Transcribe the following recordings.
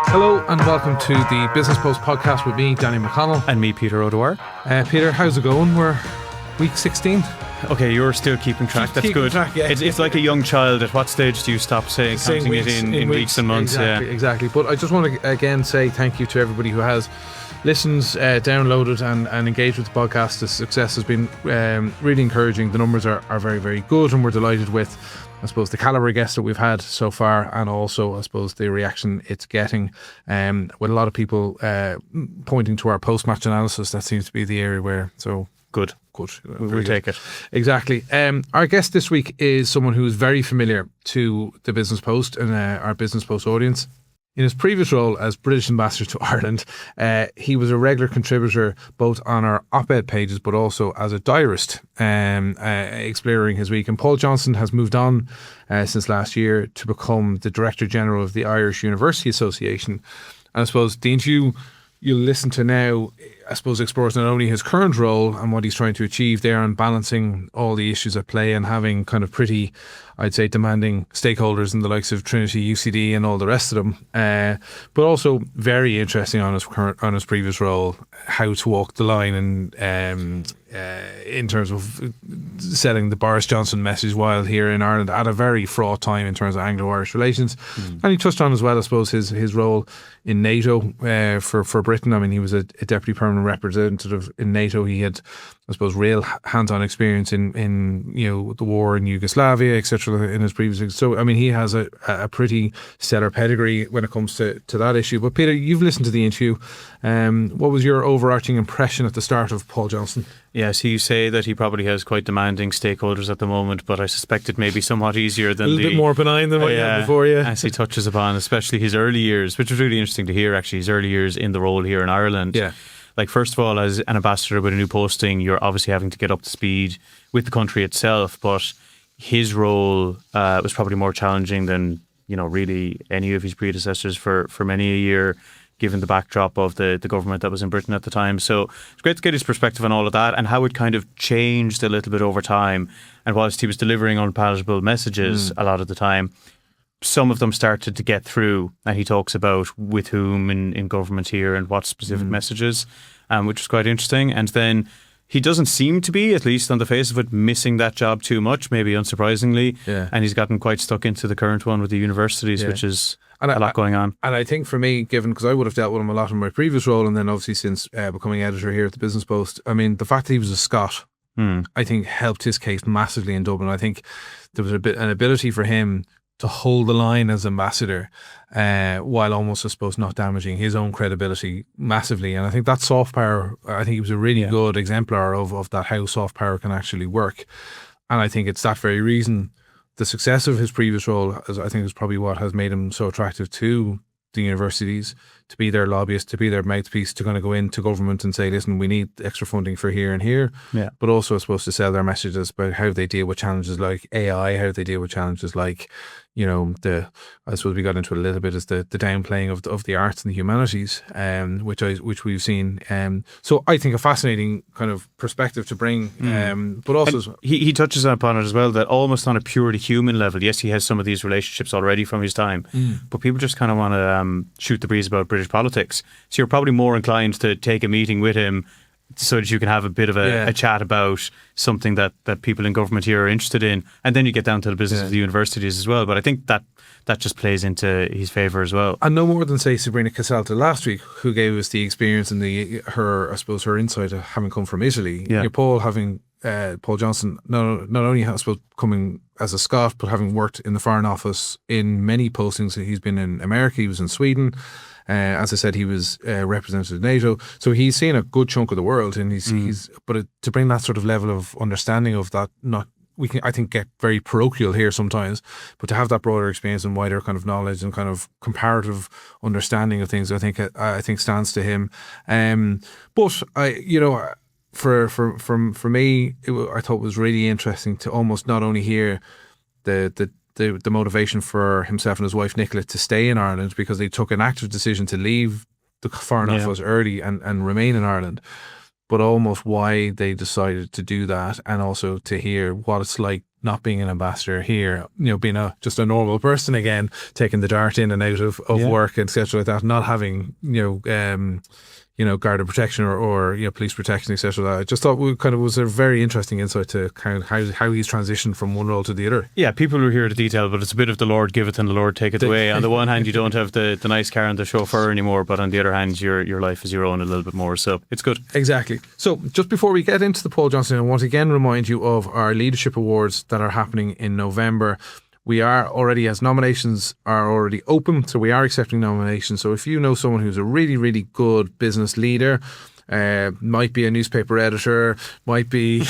Hello and welcome to the Business Post podcast with me, Danny McConnell. And me, Peter O'Dwyer. Peter, how's it going? We're week 16. Okay, you're still keeping track. That's good. Yeah. It's like a young child. At what stage do you stop counting weeks, it in weeks and months? Exactly. But I just want to again say thank you to everybody who has listened, downloaded and engaged with the podcast. The success has been really encouraging. The numbers are very, very good, and we're delighted with, I suppose, the calibre of guests that we've had so far, and also, I suppose, the reaction it's getting. With a lot of people pointing to our post-match analysis, that seems to be the area where, so good. We'll take it. Exactly. Our guest this week is someone who is very familiar to the Business Post and our Business Post audience. In his previous role as British Ambassador to Ireland, he was a regular contributor both on our op-ed pages but also as a diarist, exploring his week. And Paul Johnston has moved on since last year to become the Director General of the Irish University Association. And I suppose the interview you'll listen to now, I suppose, explores not only his current role and what he's trying to achieve there and balancing all the issues at play and having kind of pretty, I'd say, demanding stakeholders in the likes of Trinity, UCD and all the rest of them, but also very interesting on his previous role, how to walk the line and in terms of selling the Boris Johnson message while here in Ireland at a very fraught time in terms of Anglo-Irish relations. And he touched on as well, I suppose, his role in NATO for Britain. I mean, he was a deputy permanent representative in NATO. He had, I suppose, real hands-on experience in the war in Yugoslavia, etc. in his previous. So, I mean, he has a pretty stellar pedigree when it comes to that issue. But Peter, you've listened to the interview. What was your overarching impression at the start of Paul Johnston? Yes, you say that he probably has quite demanding stakeholders at the moment, but I suspect it may be somewhat easier than a little bit more benign than what you had before, as he touches upon, especially his early years, which was really interesting to hear, actually, his early years in the role here in Ireland. Yeah. Like, first of all, as an ambassador with a new posting, you're obviously having to get up to speed with the country itself, but his role was probably more challenging than, really any of his predecessors for many a year, given the backdrop of the government that was in Britain at the time. So it's great to get his perspective on all of that and how it kind of changed a little bit over time. And whilst he was delivering unpalatable messages a lot of the time, some of them started to get through, and he talks about with whom in government here and what specific messages, which was quite interesting. And then he doesn't seem to be, at least on the face of it, missing that job too much, maybe unsurprisingly. Yeah. And he's gotten quite stuck into the current one with the universities, which is a lot going on. And I think for me, given, because I would have dealt with him a lot in my previous role, and then obviously since becoming editor here at the Business Post, I mean, the fact that he was a Scot, I think helped his case massively in Dublin. I think there was an ability for him to hold the line as ambassador, while almost, I suppose, not damaging his own credibility massively. And I think that soft power, I think he was a really good exemplar of that, how soft power can actually work. And I think it's that very reason, the success of his previous role, I think, is probably what has made him so attractive to the universities, to be their lobbyist, to be their mouthpiece, to kind of go into government and say, listen, we need extra funding for here and here. Yeah. But also, I suppose, to sell their messages about how they deal with challenges like AI, how they deal with challenges like, I suppose we got into it a little bit, is the downplaying of the arts and the humanities, which we've seen. So I think a fascinating kind of perspective to bring, but also he touches upon it as well, that almost on a purely human level, yes, he has some of these relationships already from his time, but people just kind of want to shoot the breeze about British politics. So you're probably more inclined to take a meeting with him so that you can have a bit of a chat about something that people in government here are interested in, and then you get down to the business of the universities as well. But I think that just plays into his favour as well. And no more than, say, Sabrina Casalta last week, who gave us the experience and her insight of having come from Italy. Yeah. Paul Johnston, not only has, I suppose, coming as a Scot, but having worked in the Foreign Office in many postings. He's been in America, he was in Sweden. As I said, he was representative of NATO, so he's seen a good chunk of the world, and to bring that sort of level of understanding of that, we can, I think, get very parochial here sometimes, but to have that broader experience and wider kind of knowledge and kind of comparative understanding of things, I think stands to him. But for me, I thought it was really interesting to almost not only hear the motivation for himself and his wife Nicola to stay in Ireland, because they took an active decision to leave the Foreign Office early and remain in Ireland, but almost why they decided to do that, and also to hear what it's like not being an ambassador here, being just a normal person again, taking the dart in and out of work, etc. like that, not having, guard of protection or police protection, etc. I just thought was a very interesting insight to kind of how he's transitioned from one role to the other. Yeah, people who hear the detail, but it's a bit of the Lord giveth and the Lord taketh away. On the one hand, you don't have the nice car and the chauffeur anymore, but on the other hand, your life is your own a little bit more. So it's good. Exactly. So just before we get into the Paul Johnston, I want to again remind you of our leadership awards that are happening in November. We are already, as nominations are already open, so we are accepting nominations. So if you know someone who's a really, really good business leader, might be a newspaper editor, might be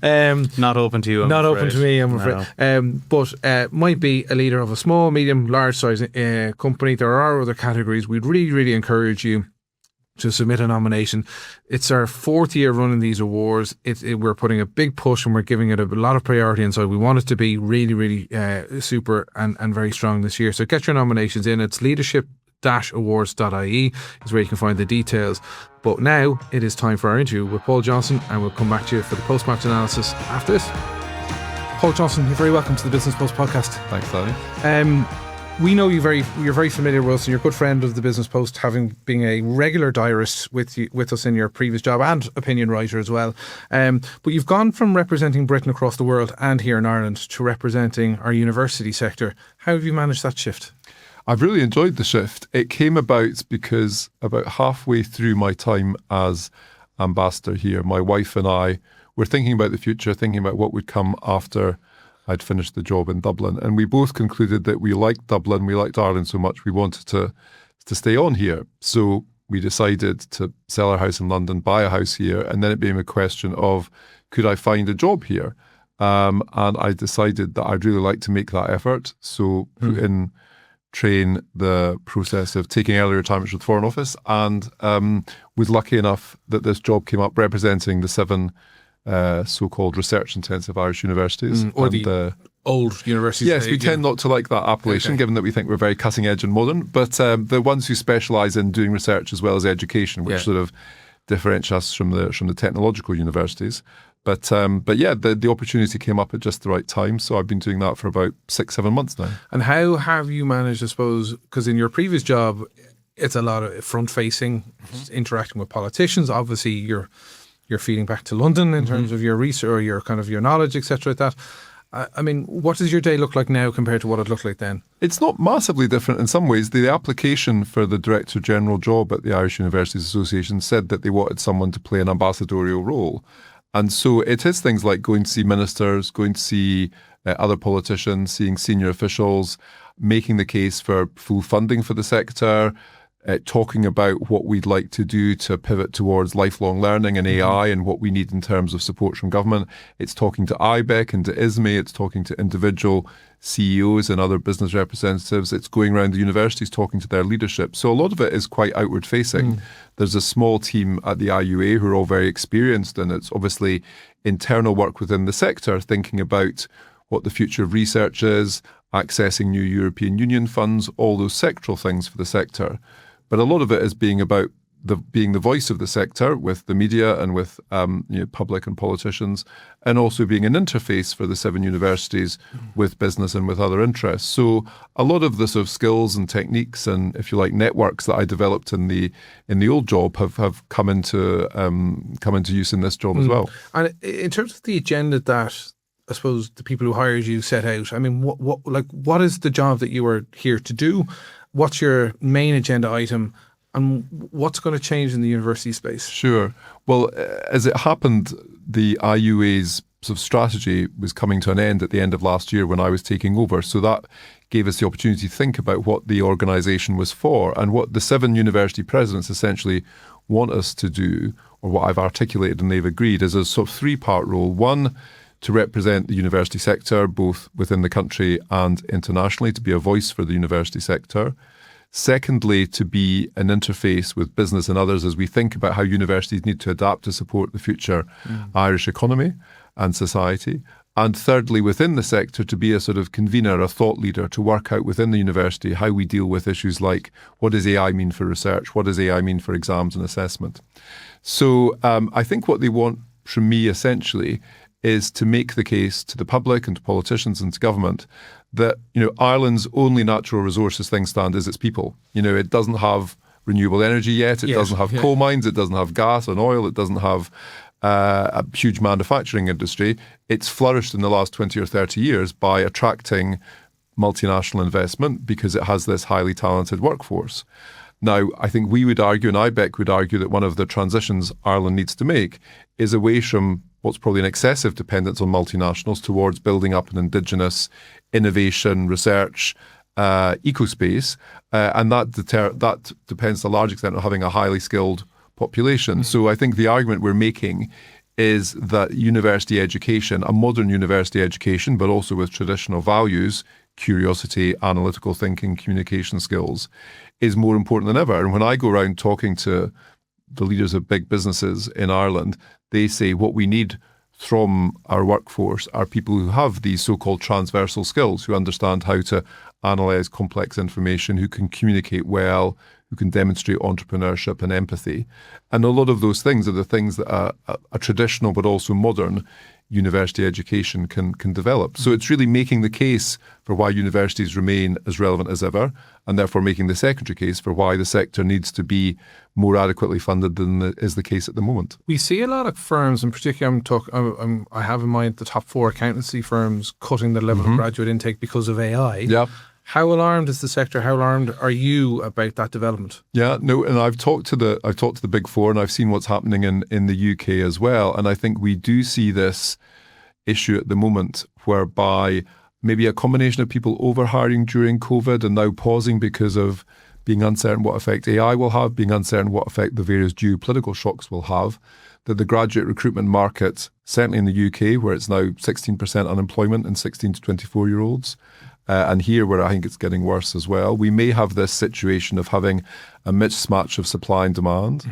not open to you, I'm open to me, I'm afraid. But might be a leader of a small, medium, large size company. There are other categories. We'd really, really encourage you to submit a nomination. It's our 4th year running these awards. We're putting a big push and we're giving it a lot of priority, and so we want it to be really, really super and very strong this year. So get your nominations in. It's leadership-awards.ie is where you can find the details. But now it is time for our interview with Paul Johnston, and we'll come back to you for the post-match analysis after this. Paul Johnston, you're very welcome to the Business Post podcast. Thanks, Larry. We know you're very familiar with us, and you're a good friend of the Business Post, having been a regular diarist with us in your previous job, and opinion writer as well. But you've gone from representing Britain across the world and here in Ireland to representing our university sector. How have you managed that shift? I've really enjoyed the shift. It came about because about halfway through my time as ambassador here, my wife and I were thinking about the future, thinking about what would come after I'd finished the job in Dublin. And we both concluded that we liked Dublin, we liked Ireland so much, we wanted to stay on here. So we decided to sell our house in London, buy a house here, and then it became a question of, could I find a job here? And I decided that I'd really like to make that effort. So put in train the process of taking early retirement with the Foreign Office, and was lucky enough that this job came up representing the 7 so-called research-intensive Irish universities. Or the old universities. Yes, we tend not to like that appellation, given that we think we're very cutting-edge and modern, but the ones who specialise in doing research as well as education, which sort of differentiates us from the technological universities. But yeah, the opportunity came up at just the right time, so I've been doing that for about 6-7 months now. And how have you managed, I suppose, because in your previous job, it's a lot of front-facing, interacting with politicians. Obviously, you're feeding back to London in terms of your research or your kind of your knowledge, etc. like that. I mean, what does your day look like now compared to what it looked like then? It's not massively different in some ways. The application for the Director General job at the Irish Universities Association said that they wanted someone to play an ambassadorial role. And so it is things like going to see ministers, going to see other politicians, seeing senior officials, making the case for full funding for the sector, talking about what we'd like to do to pivot towards lifelong learning and AI and what we need in terms of support from government. It's talking to IBEC and to ISME. It's talking to individual CEOs and other business representatives. It's going around the universities talking to their leadership. So a lot of it is quite outward facing. There's a small team at the IUA who are all very experienced, and it's obviously internal work within the sector, thinking about what the future of research is, accessing new European Union funds, all those sectoral things for the sector. But a lot of it is being about being the voice of the sector with the media and with public and politicians, and also being an interface for the 7 universities with business and with other interests. So a lot of the sort of skills and techniques and, if you like, networks that I developed in the old job have come into use in this job as well. And in terms of the agenda that I suppose the people who hired you set out, I mean, what is the job that you are here to do? What's your main agenda item, and what's going to change in the university space? Sure. Well, as it happened, the IUA's sort of strategy was coming to an end at the end of last year when I was taking over. So that gave us the opportunity to think about what the organisation was for, and what the 7 university presidents essentially want us to do, or what I've articulated and they've agreed, is a sort of 3-part role. One, to represent the university sector, both within the country and internationally, to be a voice for the university sector. Secondly, to be an interface with business and others as we think about how universities need to adapt to support the future Irish economy and society. And thirdly, within the sector, to be a sort of convener, a thought leader, to work out within the university how we deal with issues like, what does AI mean for research? What does AI mean for exams and assessment? So I think what they want from me essentially is to make the case to the public and to politicians and to government that, Ireland's only natural resource as things stand is its people. It doesn't have renewable energy yet. It doesn't have coal mines. It doesn't have gas and oil. It doesn't have a huge manufacturing industry. It's flourished in the last 20 or 30 years by attracting multinational investment because it has this highly talented workforce. Now, I think we would argue, and IBEC would argue, that one of the transitions Ireland needs to make is away from what's probably an excessive dependence on multinationals towards building up an indigenous innovation, research, ecospace. And that depends to a large extent on having a highly skilled population. So I think the argument we're making is that university education, a modern university education, but also with traditional values, curiosity, analytical thinking, communication skills, is more important than ever. And when I go around talking to the leaders of big businesses in Ireland, they say what we need from our workforce are people who have these so-called transversal skills, who understand how to analyse complex information, who can communicate well, who can demonstrate entrepreneurship and empathy. And a lot of those things are the things that a traditional but also modern university education can develop. So it's really making the case for why universities remain as relevant as ever, and therefore making the secondary case for why the sector needs to be more adequately funded than is the case at the moment. We see a lot of firms, in particular, I have in mind the top 4 accountancy firms cutting the level of graduate intake because of AI. Yeah. How alarmed is the sector? How alarmed are you about that development? Yeah, no, and I've talked to the Big Four, and I've seen what's happening in the UK as well. And I think we do see this issue at the moment whereby maybe a combination of people overhiring during COVID and now pausing because of being uncertain what effect AI will have, being uncertain what effect the various geopolitical shocks will have, that the graduate recruitment market, certainly in the UK, where it's now 16% unemployment in 16 to 24-year-olds, and here where I think it's getting worse as well, we may have this situation of having a mismatch of supply and demand.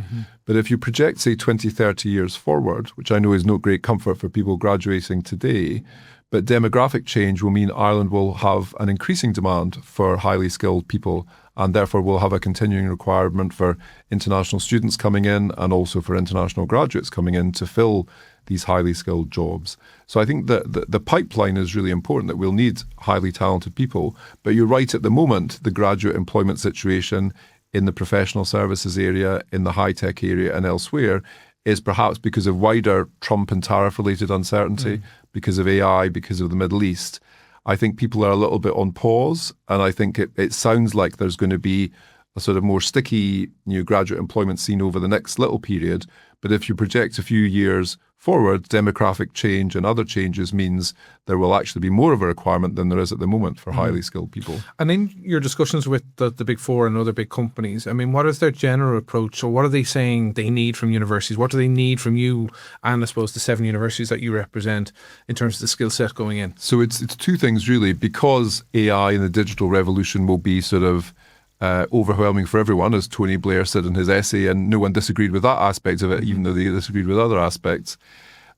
But if you project, say, 20, 30 years forward, which I know is no great comfort for people graduating today, but demographic change will mean Ireland will have an increasing demand for highly skilled people, and therefore will have a continuing requirement for international students coming in and also for international graduates coming in to fill these highly skilled jobs. So I think that the pipeline is really important, that we'll need highly talented people. But you're right, at the moment, the graduate employment situation in the professional services area, in the high-tech area and elsewhere is perhaps because of wider Trump and tariff-related uncertainty, because of AI, because of the Middle East. I think people are a little bit on pause, and I think it sounds like there's going to be a sort of more sticky graduate employment scene over the next little period. But if you project a few years forward, demographic change and other changes means there will actually be more of a requirement than there is at the moment for highly skilled people. And in your discussions with the Big Four and other big companies, I mean, what is their general approach? Or what are they saying they need from universities? What do they need from you and, I suppose, the 7 universities that you represent in terms of the skill set going in? So it's 2 things, really. Because AI and the digital revolution will be sort of overwhelming for everyone, as Tony Blair said in his essay, and no one disagreed with that aspect of it, even though they disagreed with other aspects.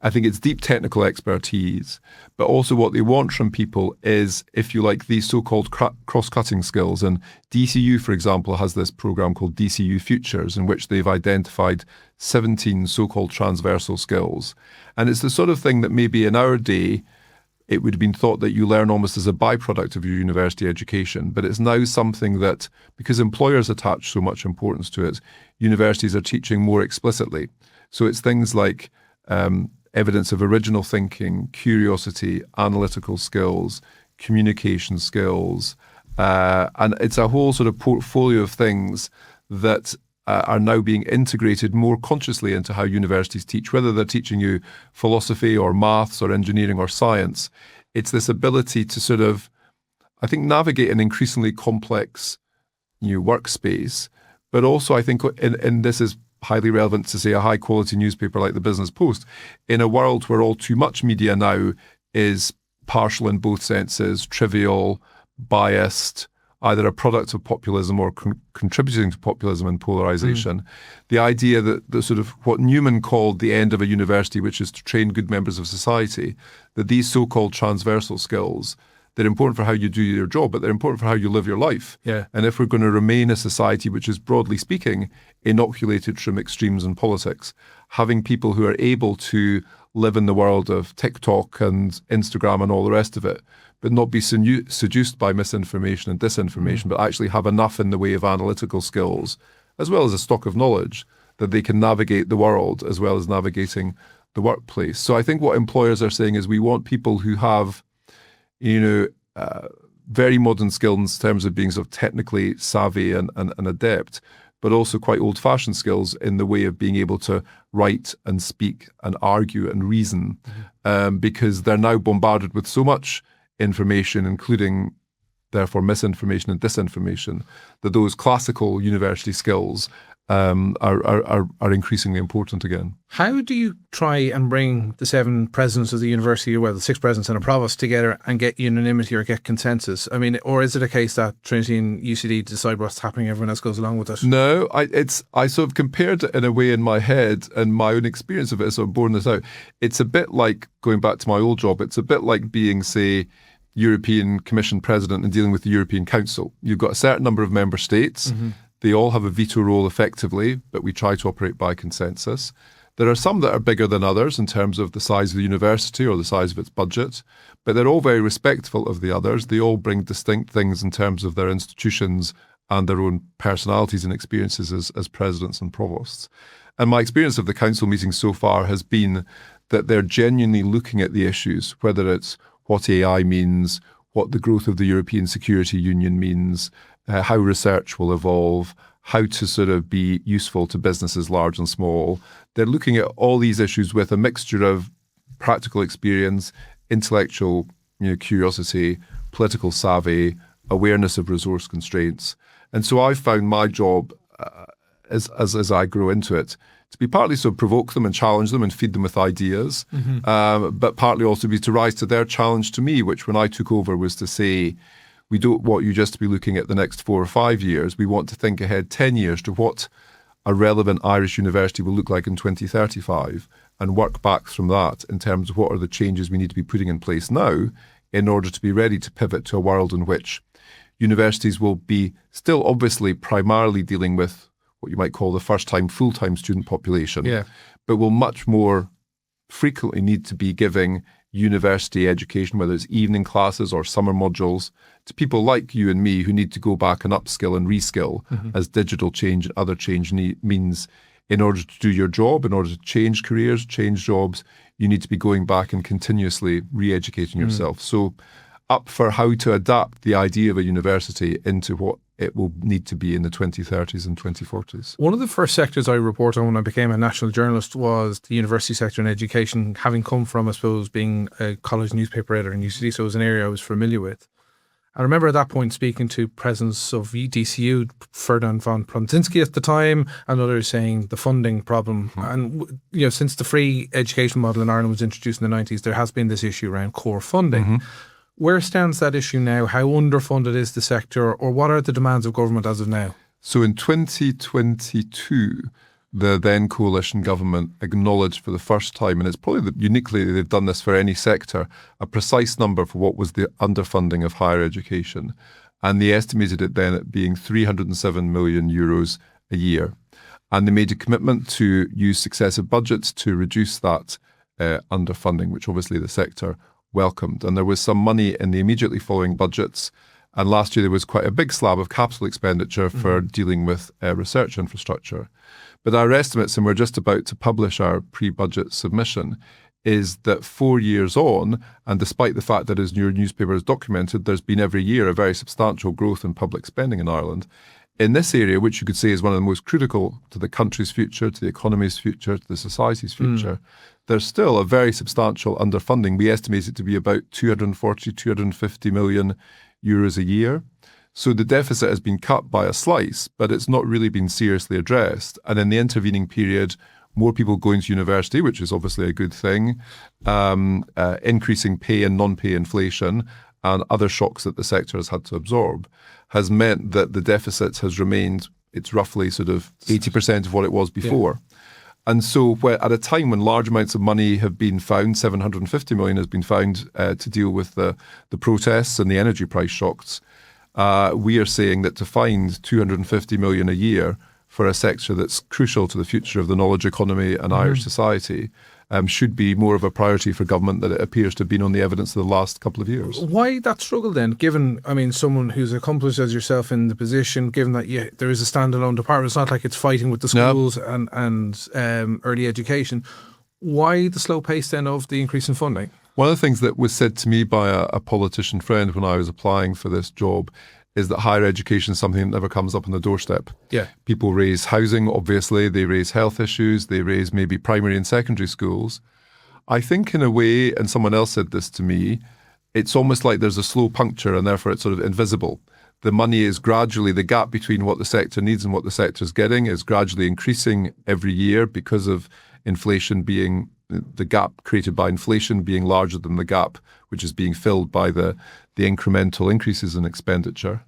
I think it's deep technical expertise, but also what they want from people is, if you like, these so-called cross-cutting skills. And DCU, for example, has this program called DCU Futures, in which they've identified 17 so-called transversal skills. And it's the sort of thing that maybe in our day, it would have been thought that you learn almost as a byproduct of your university education. But it's now something that, because employers attach so much importance to it, universities are teaching more explicitly. So it's things like evidence of original thinking, curiosity, analytical skills, communication skills. And it's a whole sort of portfolio of things that are now being integrated more consciously into how universities teach, whether they're teaching you philosophy or maths or engineering or science. It's this ability to sort of, I think, navigate an increasingly complex new workspace. But also, I think, and this is highly relevant to, say, a high-quality newspaper like the Business Post, in a world where all too much media now is partial in both senses, trivial, biased, either a product of populism or contributing to populism and polarization. The idea that the sort of what Newman called the end of a university, which is to train good members of society, that these so-called transversal skills, they're important for how you do your job, but they're important for how you live your life. Yeah. And if we're going to remain a society which is, broadly speaking, inoculated from extremes in politics, having people who are able to live in the world of TikTok and Instagram and all the rest of it, but not be seduced by misinformation and disinformation, but actually have enough in the way of analytical skills, as well as a stock of knowledge, that they can navigate the world as well as navigating the workplace. So I think what employers are saying is we want people who have, very modern skills in terms of being sort of technically savvy and adept, but also quite old-fashioned skills in the way of being able to write and speak and argue and reason, because they're now bombarded with so much information, including, therefore, misinformation and disinformation, that those classical university skills are increasingly important again. How do you try and bring the 7 presidents of the university, well, the 6 presidents and a provost together and get unanimity or get consensus? I mean, or is it a case that Trinity and UCD decide what's happening, everyone else goes along with it? No, I sort of compared it in a way in my head, and my own experience of it has sort of borne this out. It's a bit like, going back to my old job, it's a bit like being, say, European Commission President and dealing with the European Council. You've got a certain number of member states. Mm-hmm. They all have a veto role effectively, but we try to operate by consensus. There are some that are bigger than others in terms of the size of the university or the size of its budget, but they're all very respectful of the others. They all bring distinct things in terms of their institutions and their own personalities and experiences as presidents and provosts. And my experience of the council meetings so far has been that they're genuinely looking at the issues, whether it's what AI means, what the growth of the European Security Union means, how research will evolve, how to sort of be useful to businesses large and small. They're looking at all these issues with a mixture of practical experience, intellectual curiosity, political savvy, awareness of resource constraints. And so I found my job, as I grow into it, to be partly sort of provoke them and challenge them and feed them with ideas, but partly also be to rise to their challenge to me, which when I took over was to say, we don't want you just to be looking at the next 4 or 5 years. We want to think ahead 10 years to what a relevant Irish university will look like in 2035 and work back from that in terms of what are the changes we need to be putting in place now in order to be ready to pivot to a world in which universities will be still obviously primarily dealing with what you might call the first-time, full-time student population, but will much more frequently need to be giving university education, whether it's evening classes or summer modules, to people like you and me who need to go back and upskill and reskill as digital change and other change means in order to do your job, in order to change careers, change jobs, you need to be going back and continuously re-educating yourself. So up for how to adapt the idea of a university into what it will need to be in the 2030s and 2040s. One of the first sectors I reported on when I became a national journalist was the university sector and education, having come from, I suppose, being a college newspaper editor in UCD, so it was an area I was familiar with. I remember at that point speaking to presidents of DCU, Ferdinand von Plontinski at the time, and others saying the funding problem. And since the free education model in Ireland was introduced in the 90s, there has been this issue around core funding. Where stands that issue now? How underfunded is the sector, or what are the demands of government as of now? So in 2022, the then coalition government acknowledged for the first time, and it's probably uniquely they've done this for any sector, a precise number for what was the underfunding of higher education. And they estimated it then at being 307 million euros a year. And they made a commitment to use successive budgets to reduce that underfunding, which obviously the sector welcomed. And there was some money in the immediately following budgets. And last year there was quite a big slab of capital expenditure for dealing with research infrastructure. But our estimates, and we're just about to publish our pre-budget submission, is that 4 years on, and despite the fact that as your newspaper has documented, there's been every year a very substantial growth in public spending in Ireland, in this area, which you could say is one of the most critical to the country's future, to the economy's future, to the society's future, there's still a very substantial underfunding. We estimate it to be about 240, 250 million euros a year. So the deficit has been cut by a slice, but it's not really been seriously addressed. And in the intervening period, more people going to university, which is obviously a good thing, increasing pay and non-pay inflation, and other shocks that the sector has had to absorb, has meant that the deficit has remained, it's roughly sort of 80% of what it was before. And so at a time when large amounts of money have been found, 750 million has been found to deal with the protests and the energy price shocks, we are saying that to find 250 million a year for a sector that's crucial to the future of the knowledge economy and Irish society should be more of a priority for government than it appears to have been on the evidence of the last couple of years. Why that struggle then, given, I mean, someone who's accomplished as yourself in the position, given that there is a standalone department, it's not like it's fighting with the schools and early education. Why the slow pace then of the increase in funding? One of the things that was said to me by a politician friend when I was applying for this job is that higher education is something that never comes up on the doorstep. Yeah. People raise housing, obviously, they raise health issues, they raise maybe primary and secondary schools. I think in a way, and someone else said this to me, it's almost like there's a slow puncture and therefore it's sort of invisible. The money is gradually, the gap between what the sector needs and what the sector is getting is gradually increasing every year because of inflation being, the gap created by inflation being larger than the gap which is being filled by the incremental increases in expenditure.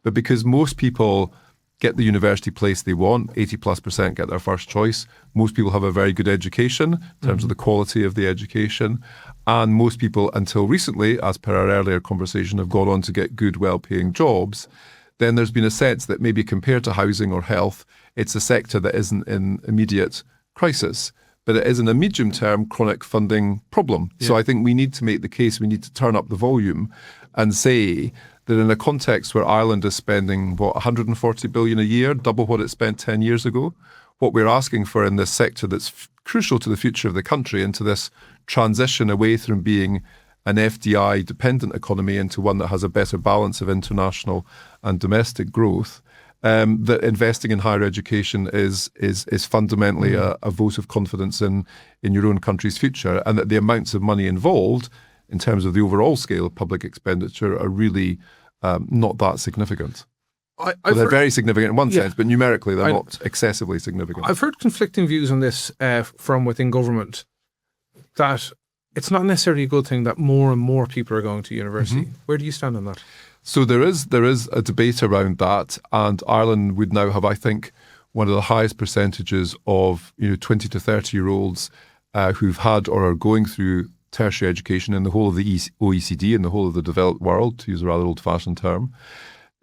But because most people get the university place they want, 80+% get their first choice, most people have a very good education in terms of the quality of the education, and most people until recently, as per our earlier conversation, have gone on to get good, well-paying jobs, then there's been a sense that maybe compared to housing or health, it's a sector that isn't in immediate crisis. But it is in a medium-term chronic funding problem. Yeah. So I think we need to make the case, we need to turn up the volume and say that in a context where Ireland is spending, 140 billion a year, double what it spent 10 years ago, what we're asking for in this sector that's crucial to the future of the country, into this transition away from being an FDI-dependent economy into one that has a better balance of international and domestic growth, that investing in higher education is fundamentally a vote of confidence in your own country's future, and that the amounts of money involved in terms of the overall scale of public expenditure are really not that significant. They're very significant in one sense, but numerically they're not excessively significant. I've heard conflicting views on this from within government, that it's not necessarily a good thing that more and more people are going to university. Where do you stand on that? So there is a debate around that, and Ireland would now have, I think, one of the highest percentages of 20 to 30-year-olds who've had or are going through tertiary education in the whole of the OECD, in the whole of the developed world, to use a rather old-fashioned term.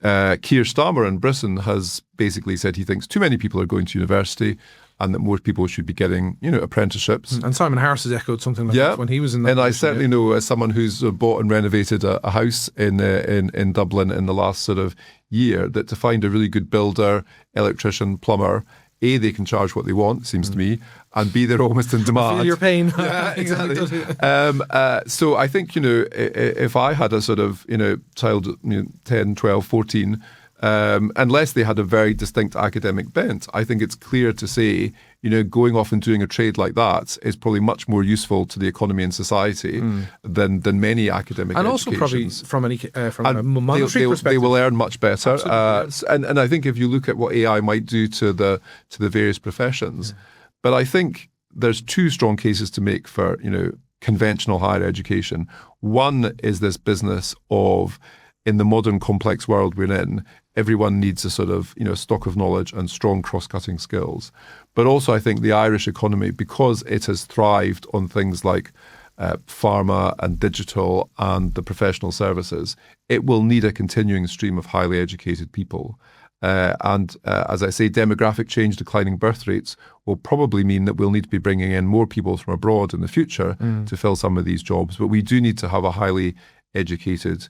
Keir Starmer in Britain has basically said he thinks too many people are going to university and that more people should be getting, apprenticeships. And Simon Harris has echoed something like that when he was in that. And I certainly know as someone who's bought and renovated a house in Dublin in the last sort of year, that to find a really good builder, electrician, plumber, A, they can charge what they want, seems to me, and B, they're almost in demand. I feel your pain. Yeah, exactly. So I think, if I had a sort of, child, 10, 12, 14, unless they had a very distinct academic bent, I think it's clear to say, going off and doing a trade like that is probably much more useful to the economy and society than many academic and educations. Also probably from a monetary perspective. They will earn much better. And I think if you look at what AI might do to the various professions, but I think there's two strong cases to make for, conventional higher education. One is this business of, in the modern complex world we're in, everyone needs a sort of, stock of knowledge and strong cross-cutting skills. But also I think the Irish economy, because it has thrived on things like pharma and digital and the professional services, it will need a continuing stream of highly educated people. As I say, demographic change, declining birth rates will probably mean that we'll need to be bringing in more people from abroad in the future to fill some of these jobs. But we do need to have a highly educated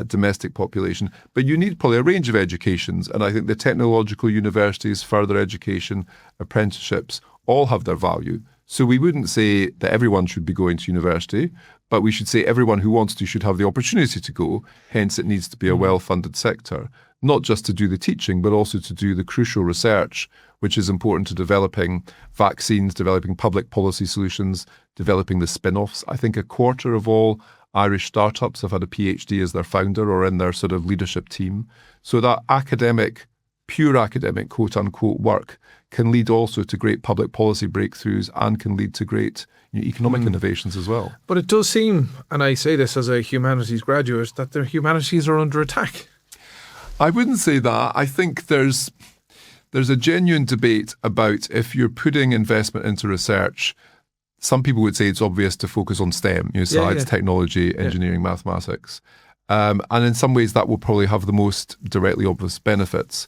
domestic population. But you need probably a range of educations. And I think the technological universities, further education, apprenticeships, all have their value. So we wouldn't say that everyone should be going to university, but we should say everyone who wants to should have the opportunity to go. Hence, it needs to be a well-funded sector, not just to do the teaching, but also to do the crucial research, which is important to developing vaccines, developing public policy solutions, developing the spin-offs. I think a quarter of all Irish startups have had a PhD as their founder or in their sort of leadership team. So that pure academic, quote-unquote, work can lead also to great public policy breakthroughs and can lead to great economic innovations as well. But it does seem, and I say this as a humanities graduate, that the humanities are under attack. I wouldn't say that. I think there's a genuine debate about if you're putting investment into research. Some people would say it's obvious to focus on STEM, science, technology, engineering, mathematics. And in some ways that will probably have the most directly obvious benefits.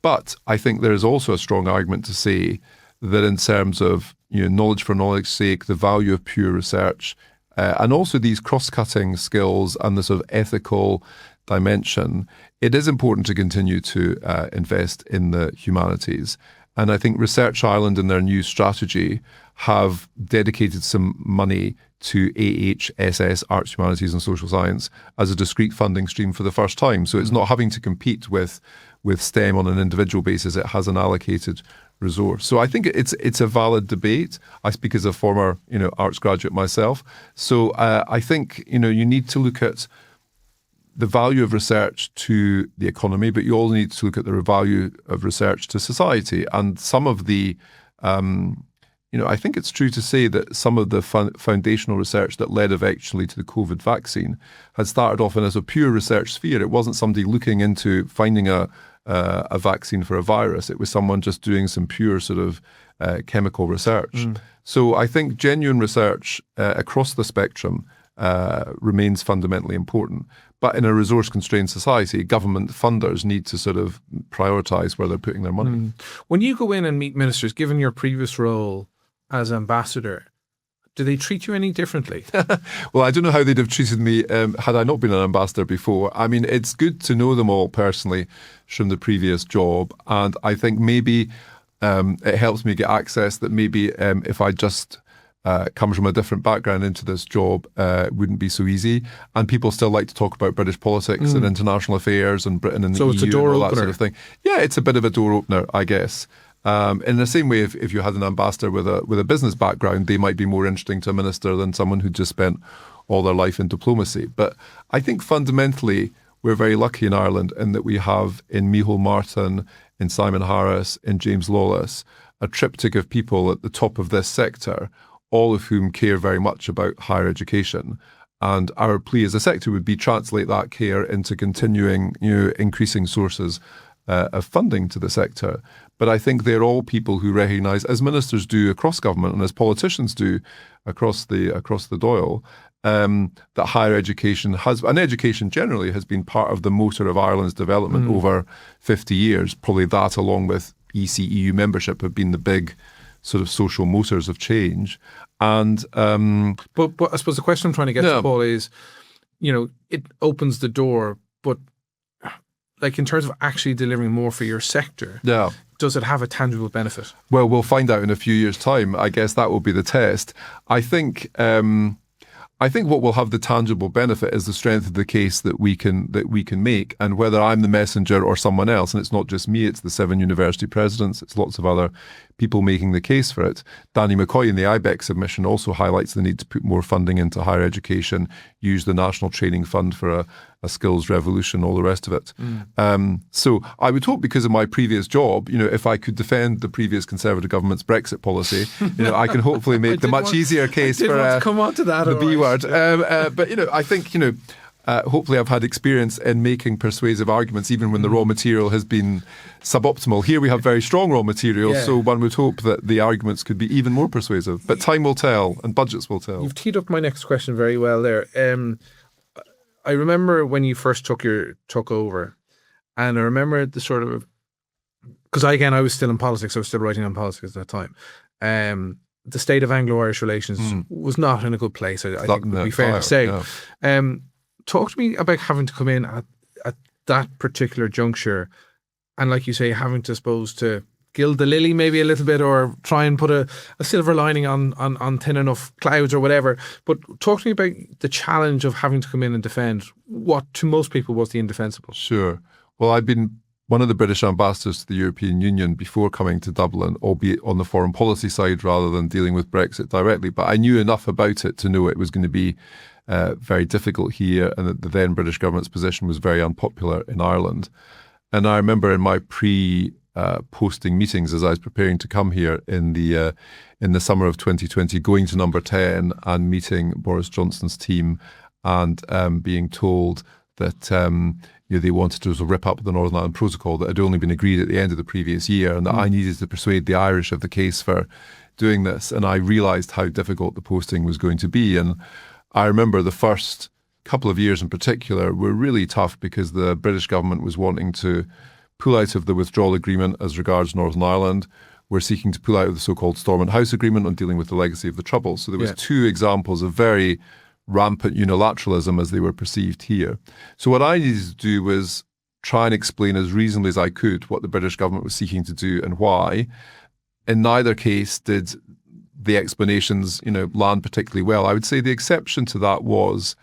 But I think there is also a strong argument to say that in terms of knowledge for knowledge's sake, the value of pure research, and also these cross-cutting skills and the sort of ethical dimension, it is important to continue to invest in the humanities. And I think Research Ireland in their new strategy have dedicated some money to AHSS, Arts, Humanities and Social Science, as a discrete funding stream for the first time. So it's not having to compete with STEM on an individual basis. It has an allocated resource. So I think it's a valid debate. I speak as a former arts graduate myself. So I think you need to look at the value of research to the economy, but you also need to look at the value of research to society. And some of the, I think it's true to say that some of the foundational research that led eventually to the COVID vaccine had started off in as a pure research sphere. It wasn't somebody looking into finding a vaccine for a virus. It was someone just doing some pure sort of chemical research. So I think genuine research across the spectrum remains fundamentally important. But in a resource-constrained society, government funders need to sort of prioritise where they're putting their money. When you go in and meet ministers, given your previous role as ambassador, do they treat you any differently? Well, I don't know how they'd have treated me had I not been an ambassador before. I mean, it's good to know them all personally from the previous job. And I think maybe it helps me get access that maybe if I just come from a different background into this job, it wouldn't be so easy. And people still like to talk about British politics and international affairs and Britain and the EU it's a door and all opener. that sort of thing. Yeah, it's a bit of a door opener, I guess. In the same way, if you had an ambassador with a business background, they might be more interesting to a minister than someone who just spent all their life in diplomacy. But I think fundamentally, we're very lucky in Ireland in that we have in Micheál Martin, in Simon Harris, in James Lawless, a triptych of people at the top of this sector, all of whom care very much about higher education. And our plea as a sector would be translate that care into continuing, increasing sources of funding to the sector. But I think they're all people who recognise, as ministers do across government and as politicians do across the Dáil, that higher education and education generally has been part of the motor of Ireland's development over 50 years. Probably that, along with EU membership, have been the big sort of social motors of change. And but I suppose the question I'm trying to get to, Paul, is, it opens the door, but like in terms of actually delivering more for your sector, does it have a tangible benefit? Well, we'll find out in a few years' time. I guess that will be the test. I think what will have the tangible benefit is the strength of the case that we can make, and whether I'm the messenger or someone else. And it's not just me; it's the 7 university presidents. It's lots of other people making the case for it. Danny McCoy in the IBEC submission also highlights the need to put more funding into higher education, use the National Training Fund for a skills revolution, all the rest of it. So I would hope, because of my previous job, if I could defend the previous Conservative government's Brexit policy, I can hopefully make the much easier case for come on to that, the B word. But I think hopefully I've had experience in making persuasive arguments even when the raw material has been suboptimal. Here we have very strong raw material, so one would hope that the arguments could be even more persuasive. But time will tell and budgets will tell. You've teed up my next question very well there. I remember when you first took over, and I remember the sort of, because I was still in politics, I was still writing on politics at that time. The state of Anglo-Irish relations was not in a good place, I think would be fair to say. Yeah. Talk to me about having to come in at that particular juncture, and like you say, having to, suppose, to gild the lily maybe a little bit, or try and put a silver lining on thin enough clouds or whatever. But talk to me about the challenge of having to come in and defend what to most people was the indefensible. Sure. Well, I've been one of the British ambassadors to the European Union before coming to Dublin, albeit on the foreign policy side rather than dealing with Brexit directly. But I knew enough about it to know it was going to be very difficult here, and that the then British government's position was very unpopular in Ireland. And I remember in my posting meetings as I was preparing to come here in the summer of 2020, going to Number 10 and meeting Boris Johnston's team, and being told that they wanted to rip up the Northern Ireland Protocol that had only been agreed at the end of the previous year, and that I needed to persuade the Irish of the case for doing this. And I realised how difficult the posting was going to be. And I remember the first couple of years in particular were really tough, because the British government was wanting to pull out of the withdrawal agreement as regards Northern Ireland, were seeking to pull out of the so-called Stormont House Agreement on dealing with the legacy of the Troubles. So there was two examples of very rampant unilateralism as they were perceived here. So what I needed to do was try and explain as reasonably as I could what the British government was seeking to do and why. In neither case did the explanations, land particularly well. I would say the exception to that was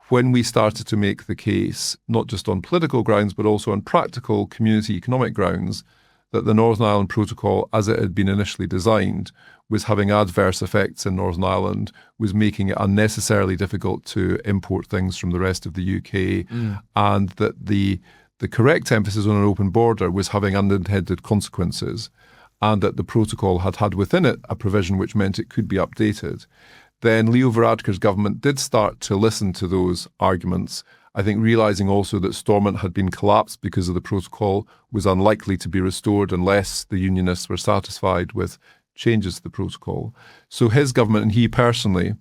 when we started to make the case, not just on political grounds, but also on practical community economic grounds, that the Northern Ireland Protocol, as it had been initially designed, was having adverse effects in Northern Ireland, was making it unnecessarily difficult to import things from the rest of the UK, and that the correct emphasis on an open border was having unintended consequences, and that the protocol had within it a provision which meant it could be updated. Then Leo Varadkar's government did start to listen to those arguments, I think realising also that Stormont had been collapsed because of the protocol, was unlikely to be restored unless the Unionists were satisfied with changes to the protocol. So his government, and he personally,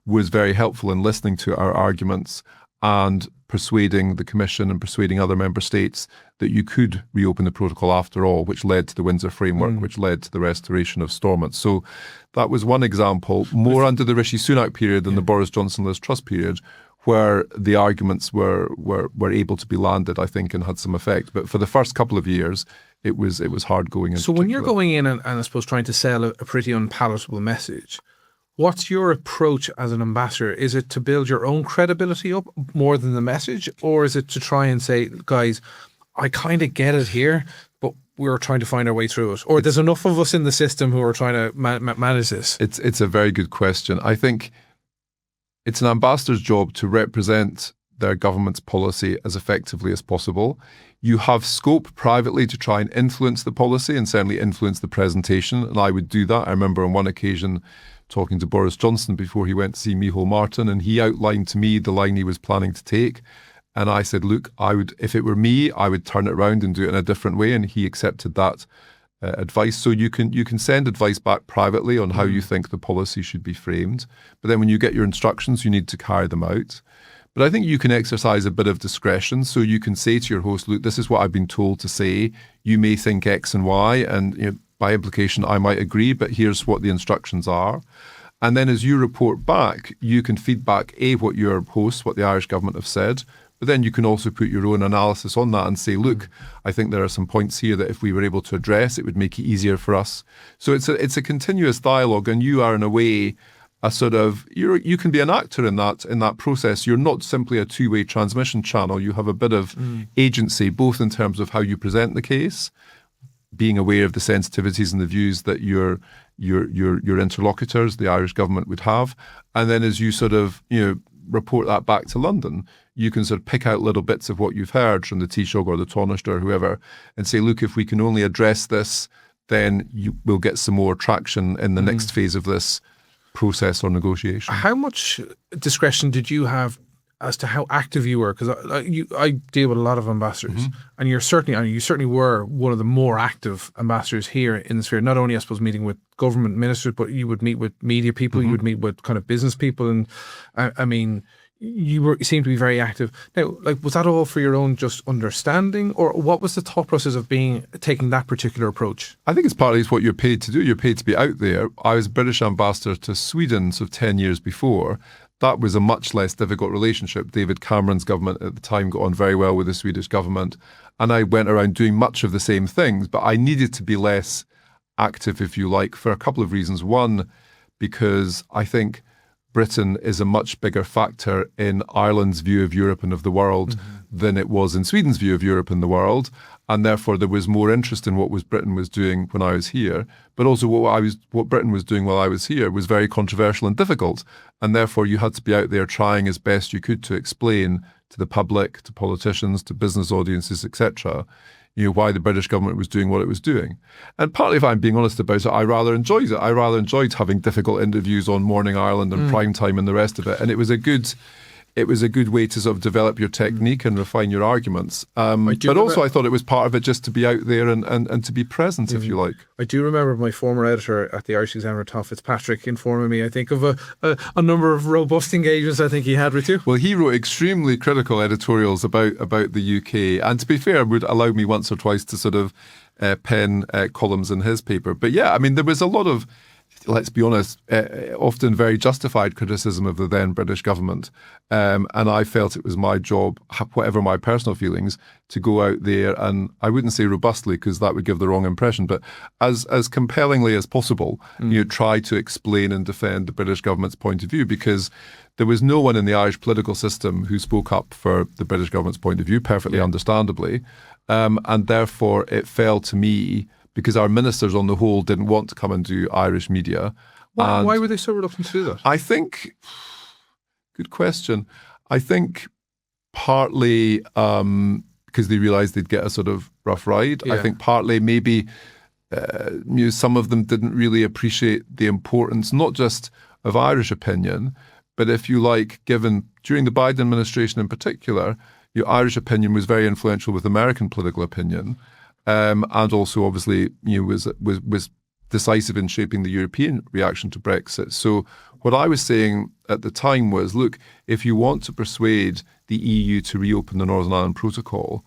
was very helpful in listening to our arguments and persuading the Commission and persuading other member states that you could reopen the protocol after all, which led to the Windsor Framework, which led to the restoration of Stormont. So that was one example, more under the Rishi Sunak period than the Boris Johnson-Liz Truss period, where the arguments were able to be landed, I think, and had some effect. But for the first couple of years, it was hard going. So when you're going in and I suppose trying to sell a pretty unpalatable message, what's your approach as an ambassador? Is it to build your own credibility up more than the message? Or is it to try and say, guys, I kind of get it here, but we're trying to find our way through it? Or there's enough of us in the system who are trying to manage this? It's a very good question. I think it's an ambassador's job to represent their government's policy as effectively as possible. You have scope privately to try and influence the policy and certainly influence the presentation, and I would do that. I remember on one occasion talking to Boris Johnson before he went to see Micheál Martin, and he outlined to me the line he was planning to take. And I said, look, if it were me, I would turn it around and do it in a different way. And he accepted that advice. So you can send advice back privately on how you think the policy should be framed. But then when you get your instructions, you need to carry them out. But I think you can exercise a bit of discretion. So you can say to your host, look, this is what I've been told to say. You may think X and Y, and by implication, I might agree, but here's what the instructions are. And then as you report back, you can feed back, what your hosts, what the Irish government have said, but then you can also put your own analysis on that and say, look, I think there are some points here that if we were able to address, it would make it easier for us. So it's a continuous dialogue, and you are in a way a sort of, you can be an actor in that process. You're not simply a two-way transmission channel. You have a bit of agency, both in terms of how you present the case, being aware of the sensitivities and the views that your interlocutors, the Irish government, would have, and then as you sort of report that back to London, you can sort of pick out little bits of what you've heard from the Taoiseach or the Taoiseach or whoever, and say, look, if we can only address this, then we'll get some more traction in the next phase of this process or negotiation. How much discretion did you have as to how active you were? Because I deal with a lot of ambassadors, and you certainly were one of the more active ambassadors here in the sphere. Not only, I suppose, meeting with government ministers, but you would meet with media people, you would meet with kind of business people, and I mean, you seemed to be very active. Now, was that all for your own just understanding, or what was the thought process of taking that particular approach? I think it's partly what you're paid to do. You're paid to be out there. I was British ambassador to Sweden, 10 years before. That was a much less difficult relationship. David Cameron's government at the time got on very well with the Swedish government, and I went around doing much of the same things, but I needed to be less active, if you like, for a couple of reasons. One, because I think Britain is a much bigger factor in Ireland's view of Europe and of the world than it was in Sweden's view of Europe and the world. And therefore there was more interest in what Britain was doing when I was here. But also what Britain was doing while I was here was very controversial and difficult. And therefore you had to be out there trying as best you could to explain to the public, to politicians, to business audiences, etc., why the British government was doing what it was doing. And partly, if I'm being honest about it, I rather enjoyed it. I rather enjoyed having difficult interviews on Morning Ireland and Prime Time and the rest of it. And it was a good it was a good way to sort of develop your technique and refine your arguments. But also I thought it was part of it just to be out there and to be present, if you like. I do remember my former editor at the Irish Examiner, Tom Fitzpatrick, informing me, I think, of a number of robust engagements I think he had with you. Well, he wrote extremely critical editorials about the UK, and to be fair, would allow me once or twice to sort of pen columns in his paper. But yeah, I mean, there was a lot of, let's be honest, often very justified criticism of the then British government. And I felt it was my job, whatever my personal feelings, to go out there and, I wouldn't say robustly because that would give the wrong impression, but as compellingly as possible, try to explain and defend the British government's point of view, because there was no one in the Irish political system who spoke up for the British government's point of view, perfectly understandably. And therefore it fell to me, because our ministers on the whole didn't want to come and do Irish media. Why were they so reluctant to do that? I think, good question. I think partly because they realised they'd get a sort of rough ride. Yeah. I think partly maybe some of them didn't really appreciate the importance, not just of Irish opinion, but if you like, given during the Biden administration in particular, Irish opinion was very influential with American political opinion. And also, obviously, was decisive in shaping the European reaction to Brexit. So what I was saying at the time was, look, if you want to persuade the EU to reopen the Northern Ireland Protocol,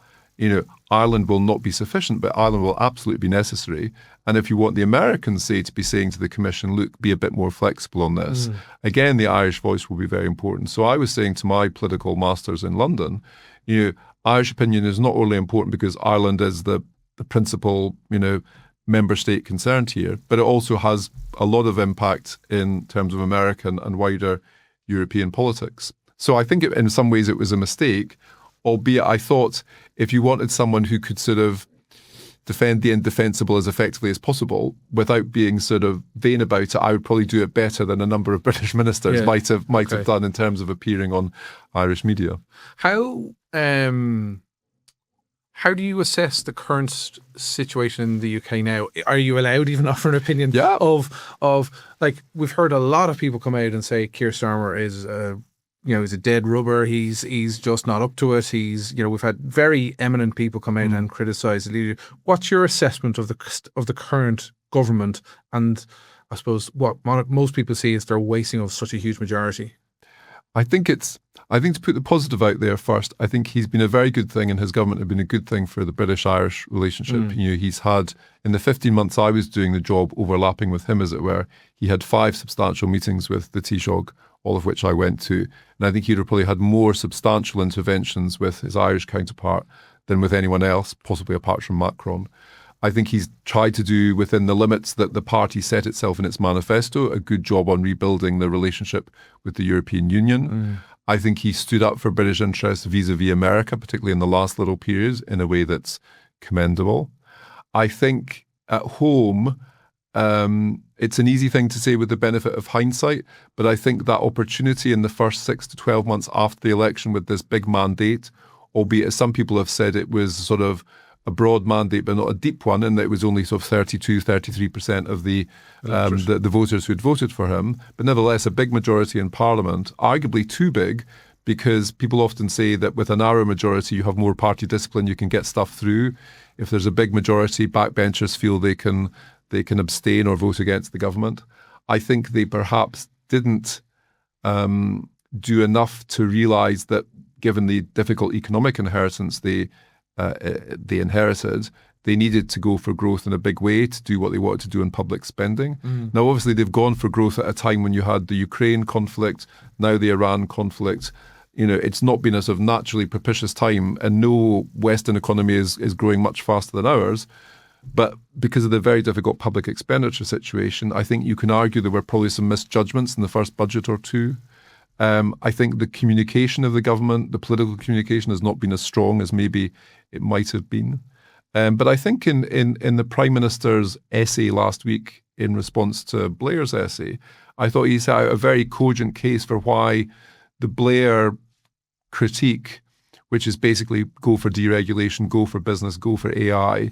Ireland will not be sufficient, but Ireland will absolutely be necessary. And if you want the Americans, say, to be saying to the Commission, look, be a bit more flexible on this, again, the Irish voice will be very important. So I was saying to my political masters in London, Irish opinion is not only important because Ireland is the principal, member state concerned here, but it also has a lot of impact in terms of American and wider European politics. So I think in some ways it was a mistake, albeit I thought if you wanted someone who could sort of defend the indefensible as effectively as possible without being sort of vain about it, I would probably do it better than a number of British ministers might have done in terms of appearing on Irish media. How do you assess the current situation in the UK now? Are you allowed even offer an opinion? Yeah. Of like, we've heard a lot of people come out and say Keir Starmer is he's a dead rubber. He's just not up to it. We've had very eminent people come out and criticise the leader. What's your assessment of the current government? And I suppose what most people see is their wasting of such a huge majority. I think to put the positive out there first, I think he's been a very good thing, and his government have been a good thing for the British-Irish relationship. He's had, in the 15 months I was doing the job, overlapping with him, as it were, he had 5 substantial meetings with the Taoiseach, all of which I went to. And I think he'd have probably had more substantial interventions with his Irish counterpart than with anyone else, possibly apart from Macron. I think he's tried to do, within the limits that the party set itself in its manifesto, a good job on rebuilding the relationship with the European Union. I think he stood up for British interests vis-a-vis America, particularly in the last little period, in a way that's commendable. I think at home, it's an easy thing to say with the benefit of hindsight, but I think that opportunity in the first 6 to 12 months after the election with this big mandate, albeit as some people have said it was sort of a broad mandate, but not a deep one, and that it was only sort of 33% of the voters who had voted for him. But nevertheless, a big majority in Parliament, arguably too big, because people often say that with a narrow majority, you have more party discipline, you can get stuff through. If there's a big majority, backbenchers feel they can abstain or vote against the government. I think they perhaps didn't do enough to realise that, given the difficult economic inheritance they inherited, they needed to go for growth in a big way to do what they wanted to do in public spending. Now, obviously, they've gone for growth at a time when you had the Ukraine conflict, now the Iran conflict. It's not been a sort of naturally propitious time, and no Western economy is growing much faster than ours. But because of the very difficult public expenditure situation, I think you can argue there were probably some misjudgments in the first budget or two. I think the communication of the government, the political communication, has not been as strong as maybe it might have been. But I think in the Prime Minister's essay last week in response to Blair's essay, I thought he set out a very cogent case for why the Blair critique, which is basically go for deregulation, go for business, go for AI,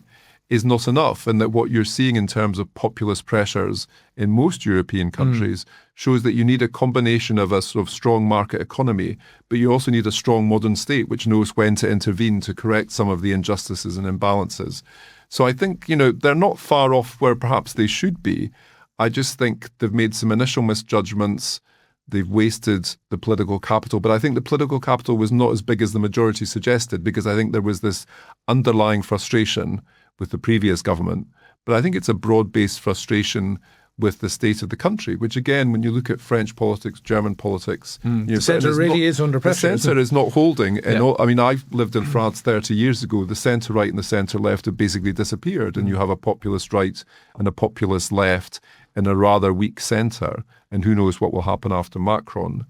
is not enough, and that what you're seeing in terms of populist pressures in most European countries shows that you need a combination of a sort of strong market economy, but you also need a strong modern state which knows when to intervene to correct some of the injustices and imbalances. So I think, they're not far off where perhaps they should be. I just think they've made some initial misjudgments. They've wasted the political capital. But I think the political capital was not as big as the majority suggested, because I think there was this underlying frustration with the previous government. But I think it's a broad-based frustration with the state of the country, which again, when you look at French politics, German politics, the centre really is under pressure. The centre is not holding. I lived in France 30 years ago. The centre right and the centre left have basically disappeared, and you have a populist right and a populist left in a rather weak centre. And who knows what will happen after Macron.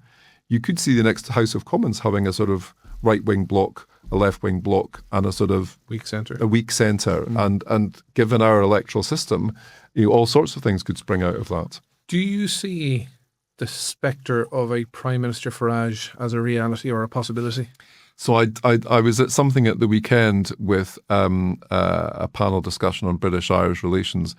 You could see the next House of Commons having a sort of right-wing bloc, a left-wing bloc, and a sort of weak centre. And given our electoral system, all sorts of things could spring out of that. Do you see the spectre of a Prime Minister Farage as a reality or a possibility? So I was at something at the weekend with a panel discussion on British-Irish relations,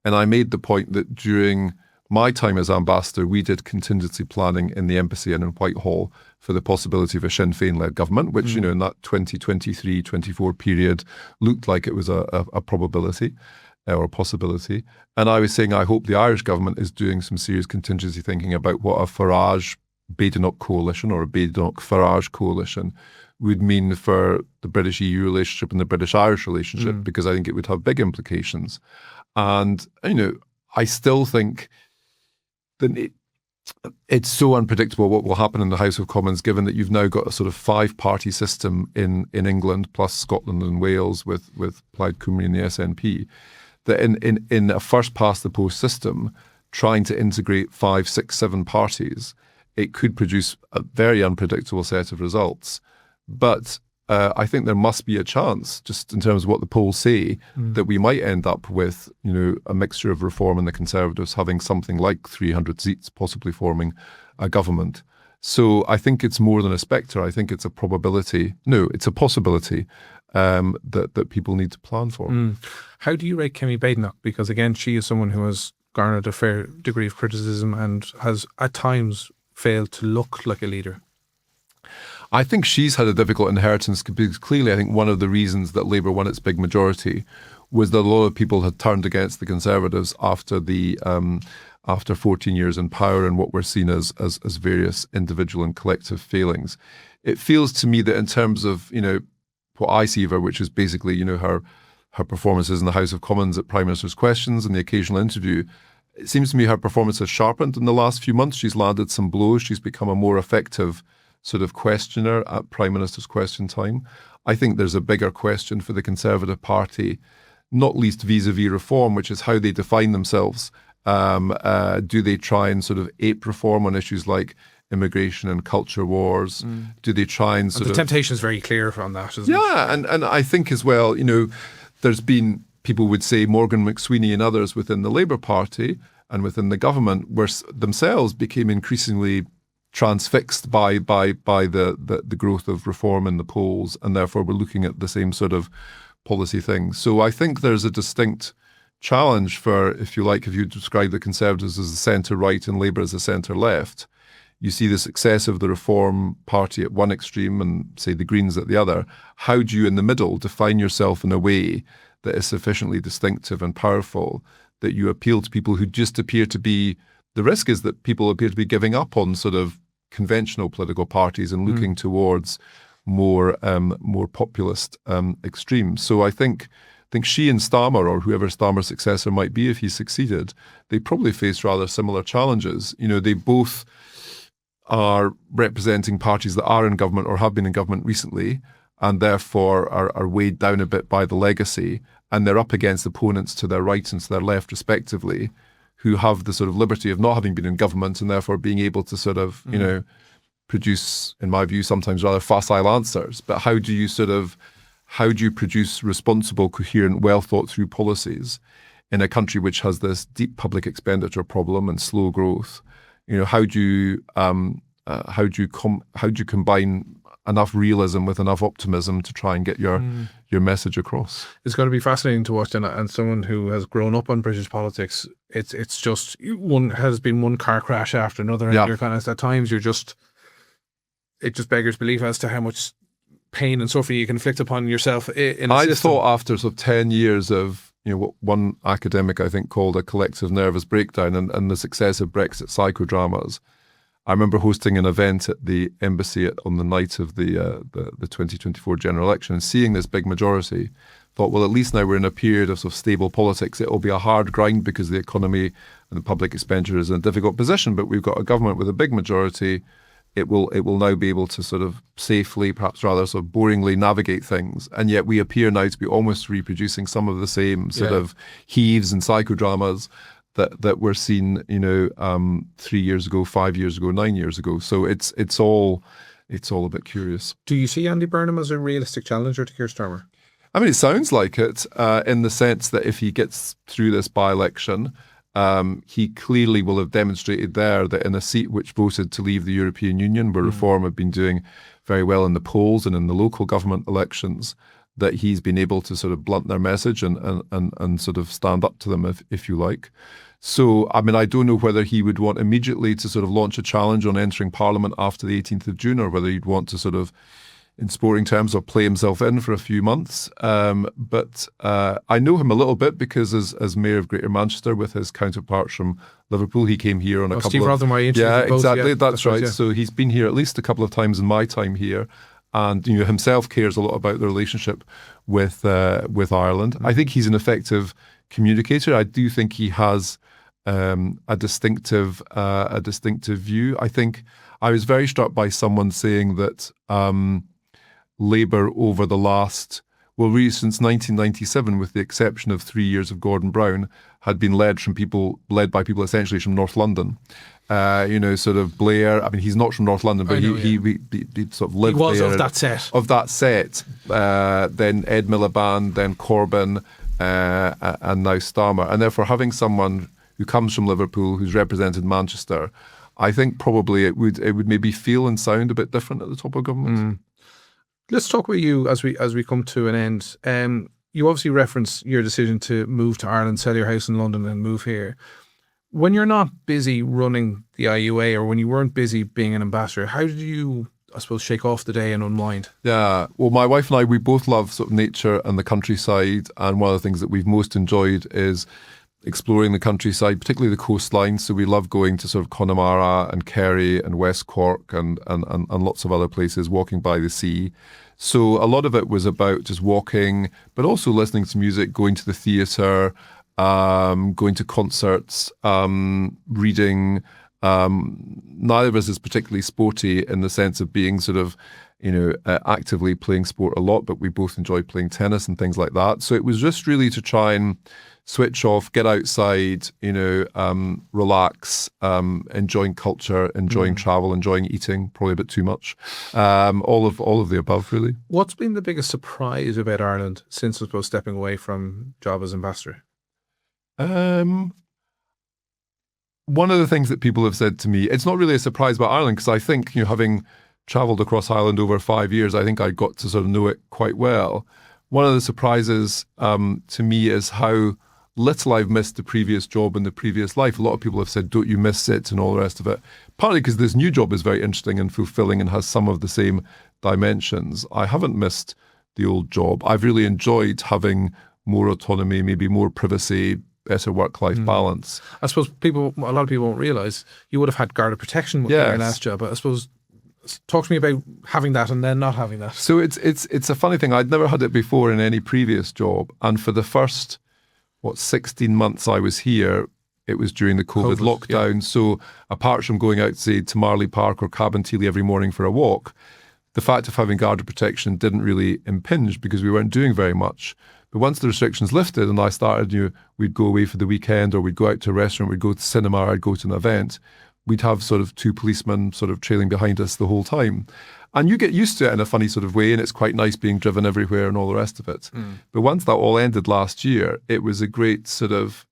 and I made the point that during my time as ambassador, we did contingency planning in the embassy and in Whitehall for the possibility of a Sinn Féin-led government, which, in that 2023-24 period looked like it was a probability or a possibility. And I was saying I hope the Irish government is doing some serious contingency thinking about what a Farage-Badenoch coalition or a Badenoch-Farage coalition would mean for the British-EU relationship and the British-Irish relationship, because I think it would have big implications. And, I still think that it's so unpredictable what will happen in the House of Commons, given that you've now got a sort of five-party system in England, plus Scotland and Wales with Plaid Cymru and the SNP, that in a first-past-the-post system, trying to integrate 5, 6, 7 parties, it could produce a very unpredictable set of results. But I think there must be a chance, just in terms of what the polls say, that we might end up with, a mixture of Reform and the Conservatives having something like 300 seats, possibly forming a government. So I think it's more than a spectre. I think it's a probability. No, it's a possibility that people need to plan for. How do you rate Kemi Badenoch? Because again, she is someone who has garnered a fair degree of criticism and has at times failed to look like a leader. I think she's had a difficult inheritance, because clearly I think one of the reasons that Labour won its big majority was that a lot of people had turned against the Conservatives after 14 years in power and what were seen as various individual and collective failings. It feels to me that in terms of, what I see of her, which is basically, her performances in the House of Commons at Prime Minister's Questions and the occasional interview, it seems to me her performance has sharpened in the last few months. She's landed some blows. She's become a more effective sort of questioner at Prime Minister's Question Time. I think there's a bigger question for the Conservative Party, not least vis-a-vis Reform, which is how they define themselves. Do they try and sort of ape Reform on issues like immigration and culture wars? Do they try and the temptation is very clear from that, isn't it? Yeah, and I think as well, there's been, people would say, Morgan McSweeney and others within the Labour Party and within the government were themselves became increasingly transfixed by the growth of Reform in the polls, and therefore we're looking at the same sort of policy things. So I think there's a distinct challenge for, if you describe the Conservatives as the centre-right and Labour as the centre-left, you see the success of the Reform Party at one extreme and, say, the Greens at the other. How do you, in the middle, define yourself in a way that is sufficiently distinctive and powerful that you appeal to people who just appear to be, the risk is that people appear to be giving up on sort of conventional political parties and looking towards more populist extremes. So I think she and Starmer, or whoever Starmer's successor might be if he succeeded, they probably face rather similar challenges. They both are representing parties that are in government or have been in government recently, and therefore are weighed down a bit by the legacy, and they're up against opponents to their right and to their left respectively, who have the sort of liberty of not having been in government and therefore being able to sort of, produce, in my view, sometimes rather facile answers. But how do you produce responsible, coherent, well thought through policies in a country which has this deep public expenditure problem and slow growth? How do you combine enough realism, with enough optimism to try and get your message across. It's going to be fascinating to watch, and someone who has grown up on British politics, it's just has been one car crash after another, and you're kind of, at times it just beggars belief as to how much pain and suffering you can inflict upon yourself in a system. Thought after sort of 10 years of, what one academic I think called a collective nervous breakdown and the success of Brexit psychodramas, I remember hosting an event at the embassy on the night of the 2024 general election, and seeing this big majority, thought, well, at least now we're in a period of sort of stable politics. It will be a hard grind because the economy and the public expenditure is in a difficult position, but we've got a government with a big majority. It will now be able to sort of safely, perhaps rather sort of boringly, navigate things. And yet we appear now to be almost reproducing some of the same sort of heaves and psychodramas that were seen, 3 years ago, 5 years ago, 9 years ago. So it's all a bit curious. Do you see Andy Burnham as a realistic challenger to Keir Starmer? I mean, it sounds like it, in the sense that if he gets through this by-election, he clearly will have demonstrated there that in a seat which voted to leave the European Union, where Reform have been doing very well in the polls and in the local government elections, that he's been able to sort of blunt their message and sort of stand up to them, if you like. So, I mean, I don't know whether he would want immediately to sort of launch a challenge on entering Parliament after the 18th of June, or whether he'd want to sort of, in sporting terms, or play himself in for a few months. But I know him a little bit because as Mayor of Greater Manchester, with his counterparts from Liverpool, he came here on a couple Steve of... Rothermere, yeah, exactly, yeah, that's right. Yeah. So he's been here at least a couple of times in my time here. And himself cares a lot about the relationship with Ireland. I think he's an effective communicator. I do think he has a distinctive view. I think I was very struck by someone saying that Labour over the last, really since 1997, with the exception of 3 years of Gordon Brown, had been led by people essentially from North London. Sort of Blair. I mean, he's not from North London, but he sort of lived there. He was of that set. Of that set. Then Ed Miliband, then Corbyn, and now Starmer. And therefore, having someone who comes from Liverpool, who's represented Manchester, I think probably it would maybe feel and sound a bit different at the top of government. Let's talk about you as we come to an end. You obviously reference your decision to move to Ireland, sell your house in London and move here. When you're not busy running the IUA, or when you weren't busy being an ambassador, how did you, I suppose, shake off the day and unwind? Yeah, well, my wife and I, we both love sort of nature and the countryside, and one of the things that we've most enjoyed is exploring the countryside, particularly the coastline. So we love going to sort of Connemara and Kerry and West Cork and lots of other places, walking by the sea. So a lot of it was about just walking, but also listening to music, going to the theatre, going to concerts, reading. Neither of us is particularly sporty in the sense of being sort of, actively playing sport a lot, but we both enjoy playing tennis and things like that. So it was just really to try and switch off, get outside, relax, enjoying culture, enjoying travel, enjoying eating, probably a bit too much. All of the above, really. What's been the biggest surprise about Ireland since, I suppose, stepping away from job as ambassador? One of the things that people have said to me, it's not really a surprise about Ireland, because I think, having travelled across Ireland over 5 years, I think I got to sort of know it quite well. One of the surprises to me is how little I've missed the previous job and the previous life. A lot of people have said, don't you miss it and all the rest of it? Partly because this new job is very interesting and fulfilling and has some of the same dimensions. I haven't missed the old job. I've really enjoyed having more autonomy, maybe more privacy, better work-life balance. I suppose a lot of people won't realise you would have had Garda protection with your last job, but I suppose, talk to me about having that and then not having that. So it's a funny thing. I'd never had it before in any previous job, and for the first 16 months I was here, it was during the COVID lockdown. Yeah. So apart from going out, say, to Marley Park or Cabinteely every morning for a walk, the fact of having Garda protection didn't really impinge because we weren't doing very much. But once the restrictions lifted and I started, we'd go away for the weekend, or we'd go out to a restaurant, we'd go to cinema, I'd go to an event, we'd have sort of 2 policemen sort of trailing behind us the whole time. And you get used to it in a funny sort of way, and it's quite nice being driven everywhere and all the rest of it. But once that all ended last year, it was a great sort of,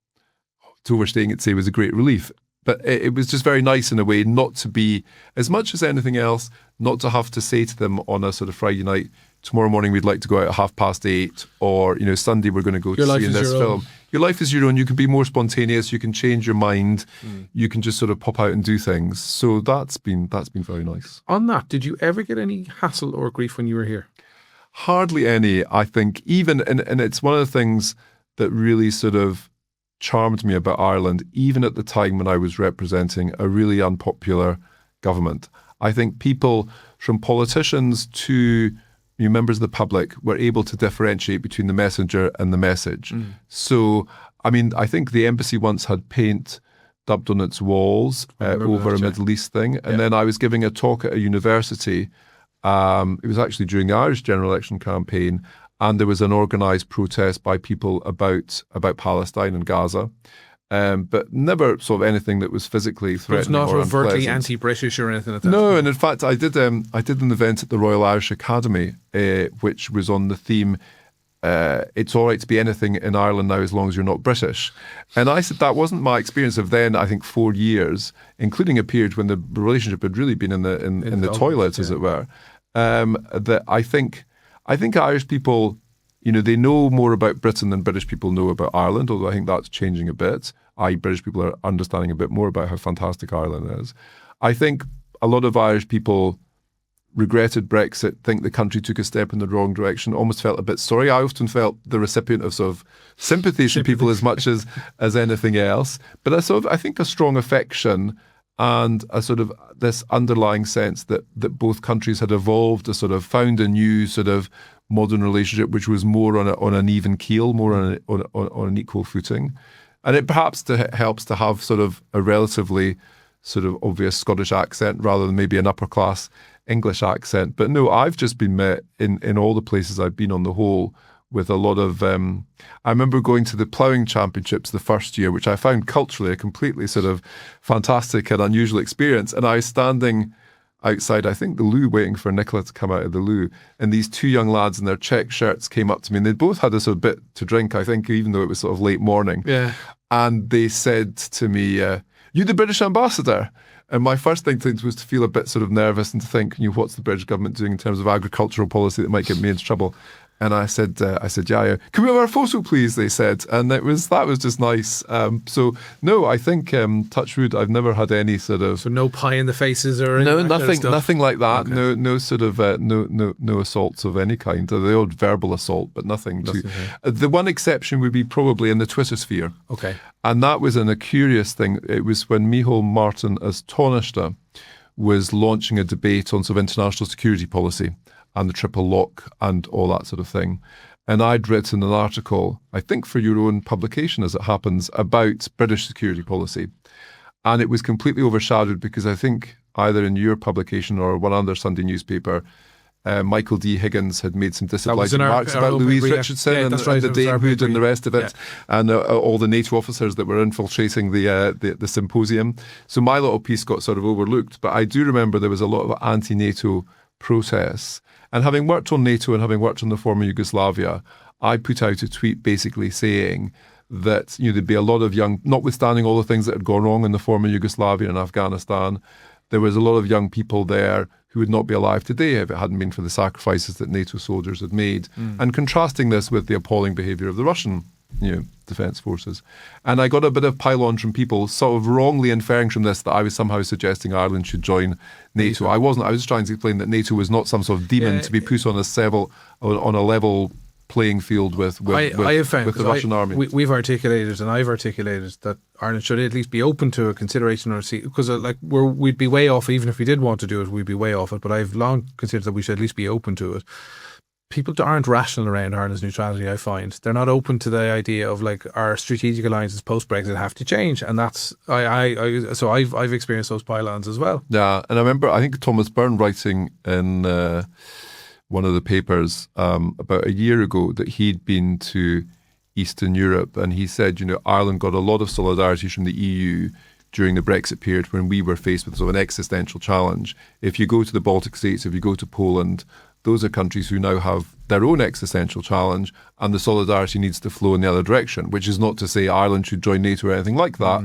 to overstating it, say, it was a great relief. But it was just very nice in a way not to be, as much as anything else, not to have to say to them on a sort of Friday night, tomorrow morning we'd like to go out at 8:30, or Sunday we're going to go to see in this film. Your life is your own. You can be more spontaneous. You can change your mind. You can just sort of pop out and do things. So that's been very nice. On that, did you ever get any hassle or grief when you were here? Hardly any, I think. Even and it's one of the things that really sort of charmed me about Ireland, even at the time when I was representing a really unpopular government. I think people, from politicians to members of the public, were able to differentiate between the messenger and the message. So, I mean, I think the embassy once had paint dubbed on its walls over a Middle East thing. And then I was giving a talk at a university. It was actually during the Irish general election campaign, and there was an organised protest by people about Palestine and Gaza. But never sort of anything that was physically threatening or unpleasant. It's not overtly anti-British or anything like that? No, and in fact, I did an event at the Royal Irish Academy, which was on the theme, it's all right to be anything in Ireland now as long as you're not British. And I said that wasn't my experience of then, I think, 4 years, including a period when the relationship had really been in the toilet, as it were. That I think Irish people, they know more about Britain than British people know about Ireland, although I think that's changing a bit. British people are understanding a bit more about how fantastic Ireland is. I think a lot of Irish people regretted Brexit, think the country took a step in the wrong direction, almost felt a bit sorry. I often felt the recipient of sort of sympathy from people as much as anything else. But I think a strong affection and a sort of this underlying sense that both countries had evolved, found a new sort of modern relationship, which was more on an even keel, more on an equal footing. And it perhaps helps to have sort of a relatively sort of obvious Scottish accent rather than maybe an upper class English accent. But no, I've just been met in all the places I've been on the whole with a lot of, I remember going to the ploughing championships the first year, which I found culturally a completely sort of fantastic and unusual experience. And I was standing outside, I think, the loo, waiting for Nicola to come out of the loo. And these two young lads in their check shirts came up to me, and they both had a sort of bit to drink, I think, even though it was sort of late morning. Yeah. And they said to me, you the British ambassador? And my first thing was to feel a bit sort of nervous and to think, what's the British government doing in terms of agricultural policy that might get me into trouble? And I said, yeah. Can we have our photo, please? They said, and that was just nice. So no, I think touch wood, I've never had any sort of no pie in the faces or anything. No, nothing like that. Okay. No sort of no assaults of any kind. The odd verbal assault, but nothing. The one exception would be probably in the Twitter sphere. Okay, and that was a curious thing. It was when Micheál Martin as Taoiseach was launching a debate on sort of international security policy and the triple lock and all that sort of thing. And I'd written an article, I think for your own publication as it happens, about British security policy. And it was completely overshadowed because I think either in your publication or one other Sunday newspaper, Michael D. Higgins had made some disobliging remarks about Louise Richardson and the Danehood and the rest of it, and all the NATO officers that were infiltrating the symposium. So my little piece got sort of overlooked. But I do remember there was a lot of anti-NATO protests. And having worked on NATO and having worked on the former Yugoslavia, I put out a tweet basically saying that there'd be a lot of young, notwithstanding all the things that had gone wrong in the former Yugoslavia and Afghanistan, there was a lot of young people there who would not be alive today if it hadn't been for the sacrifices that NATO soldiers had made. And contrasting this with the appalling behaviour of the Russian defence forces. And I got a bit of pile-on from people sort of wrongly inferring from this that I was somehow suggesting Ireland should join NATO. I wasn't. I was trying to explain that NATO was not some sort of demon to be put on a level playing field with the Russian army. We've articulated, and I've articulated, that Ireland should at least be open to a consideration or see, because we'd be way off, even if we did want to do it, we'd be way off it. But I've long considered that we should at least be open to it. People aren't rational around Ireland's neutrality, I find. They're not open to the idea of our strategic alliances post-Brexit have to change. And that's, so I've experienced those pylons as well. Yeah, and I remember, I think Thomas Byrne writing in one of the papers about a year ago that he'd been to Eastern Europe, and he said, Ireland got a lot of solidarity from the EU during the Brexit period when we were faced with sort of an existential challenge. If you go to the Baltic states, if you go to Poland, those are countries who now have their own existential challenge, and the solidarity needs to flow in the other direction, which is not to say Ireland should join NATO or anything like that.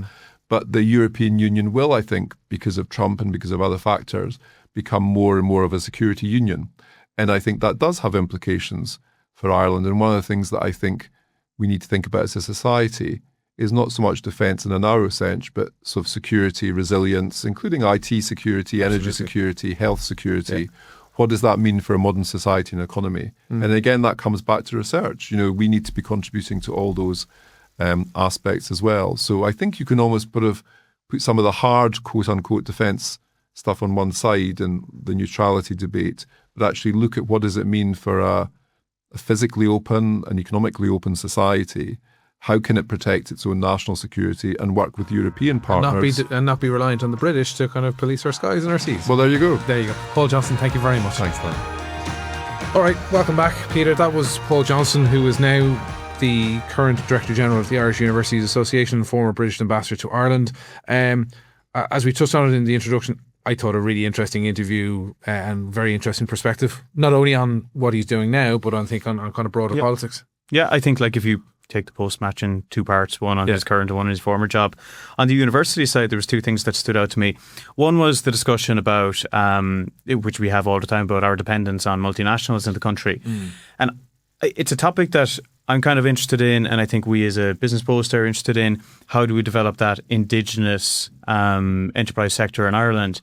But the European Union will, I think, because of Trump and because of other factors, become more and more of a security union. And I think that does have implications for Ireland. And one of the things that I think we need to think about as a society is not so much defence in a narrow sense, but sort of security, resilience, including IT security, energy security, health security. Yeah. What does that mean for a modern society and economy? And again, that comes back to research. We need to be contributing to all those aspects as well. So I think you can almost put some of the hard, quote-unquote, defence stuff on one side and the neutrality debate, but actually look at what does it mean for a physically open and economically open society. How can it protect its own national security and work with European partners? And not be reliant on the British to kind of police our skies and our seas. Well, there you go. There you go. Paul Johnston, thank you very much. Thanks, Larry. All right, welcome back, Peter. That was Paul Johnston, who is now the current Director General of the Irish Universities Association and former British Ambassador to Ireland. As we touched on it in the introduction, I thought a really interesting interview and very interesting perspective, not only on what he's doing now, but on kind of broader politics. Yeah, I think if you take the post-match in two parts, one on his current and one on his former job. On the university side, there was two things that stood out to me. One was the discussion about, which we have all the time, about our dependence on multinationals in the country. And it's a topic that I'm kind of interested in, and I think we as a business post are interested in. How do we develop that indigenous enterprise sector in Ireland?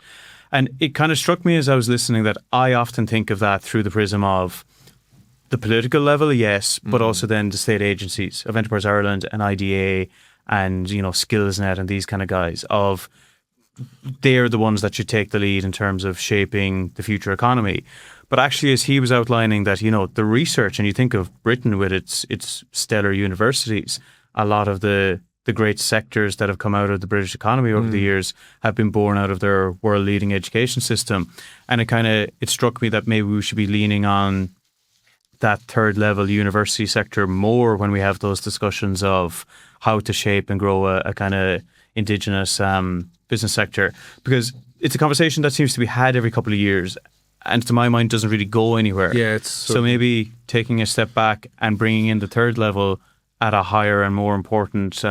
And it kind of struck me as I was listening that I often think of that through the prism of the political level, yes, but also then the state agencies of Enterprise Ireland and IDA and, SkillsNet and these kind of guys, of they're the ones that should take the lead in terms of shaping the future economy. But actually, as he was outlining that, the research, and you think of Britain with its stellar universities, a lot of the great sectors that have come out of the British economy over the years have been born out of their world-leading education system. And it struck me that maybe we should be leaning on that third level university sector more when we have those discussions of how to shape and grow a kind of indigenous business sector, because it's a conversation that seems to be had every couple of years and to my mind doesn't really go anywhere. Yeah, so maybe taking a step back and bringing in the third level at a higher and more important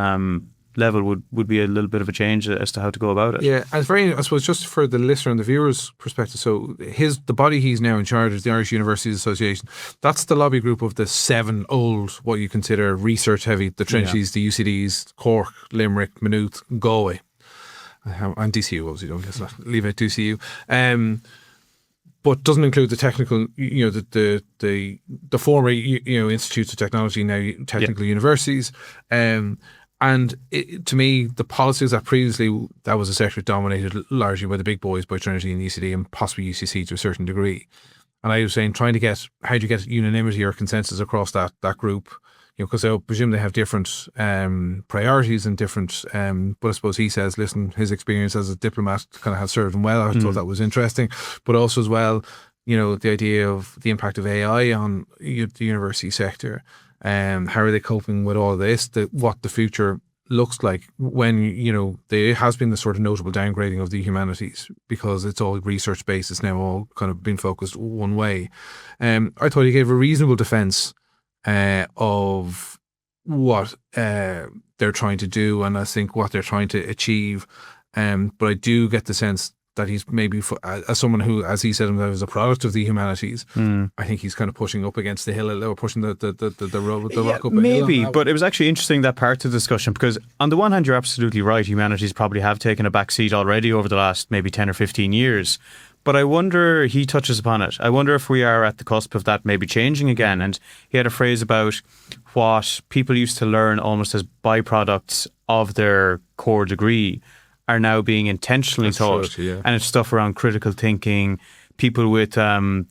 level would be a little bit of a change as to how to go about it. Yeah, and it's very, I suppose, just for the listener and the viewer's perspective. So the body he's now in charge is the Irish Universities Association. That's the lobby group of the 7 old, what you consider research heavy, the Trinities, the UCDs, Cork, Limerick, Maynooth, Galway, and DCU. Obviously, don't guess that. Leave out DCU. But doesn't include the technical, the former, institutes of technology, now technical universities. And to me, the policies that previously, that was a sector dominated largely by the big boys, by Trinity and UCD and possibly UCC to a certain degree. And I was saying, how do you get unanimity or consensus across that group? Because I presume they have different priorities and different, but I suppose he says, listen, his experience as a diplomat kind of has served him well. I thought that was interesting. But also as well, the idea of the impact of AI on the university sector. How are they coping with all of this? What the future looks like when, there has been this sort of notable downgrading of the humanities because it's all research based. It's now all kind of been focused one way. I thought he gave a reasonable defence of what they're trying to do and I think what they're trying to achieve. But I do get the sense that he's maybe, as someone who, as he said himself, is a product of the humanities, I think he's kind of pushing up against the hill, or pushing the rock up. Maybe, but it was actually interesting, that part of the discussion, because on the one hand, you're absolutely right, humanities probably have taken a back seat already over the last maybe 10 or 15 years. But I wonder, he touches upon it, I wonder if we are at the cusp of that maybe changing again. And he had a phrase about what people used to learn almost as byproducts of their core degree are now being intentionally taught. And it's stuff around critical thinking, people with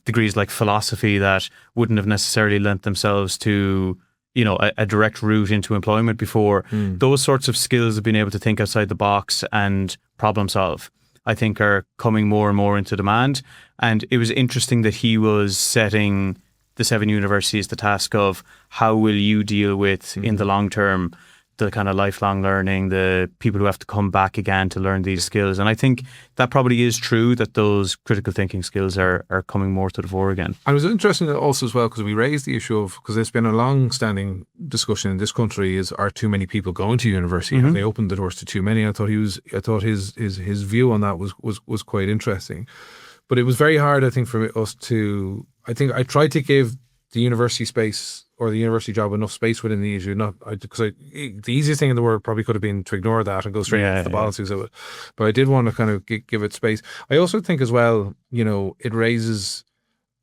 degrees like philosophy that wouldn't have necessarily lent themselves to, a direct route into employment before. Those sorts of skills of being able to think outside the box and problem solve, I think, are coming more and more into demand. And it was interesting that he was setting the 7 universities the task of how will you deal with, in the long term, the kind of lifelong learning, the people who have to come back again to learn these skills. And I think that probably is true, that those critical thinking skills are coming more to the fore again. And it was interesting also as well, because we raised the issue of, because it's been a long-standing discussion in this country, is, are too many people going to university? Have they opened the doors to too many? I thought his view on that was quite interesting. But it was very hard, I think, for us to, I think I tried to give the university space, or the university job, enough space within the issue. The easiest thing in the world probably could have been to ignore that and go straight into the policies of it. But I did want to kind of give it space. I also think as well, it raises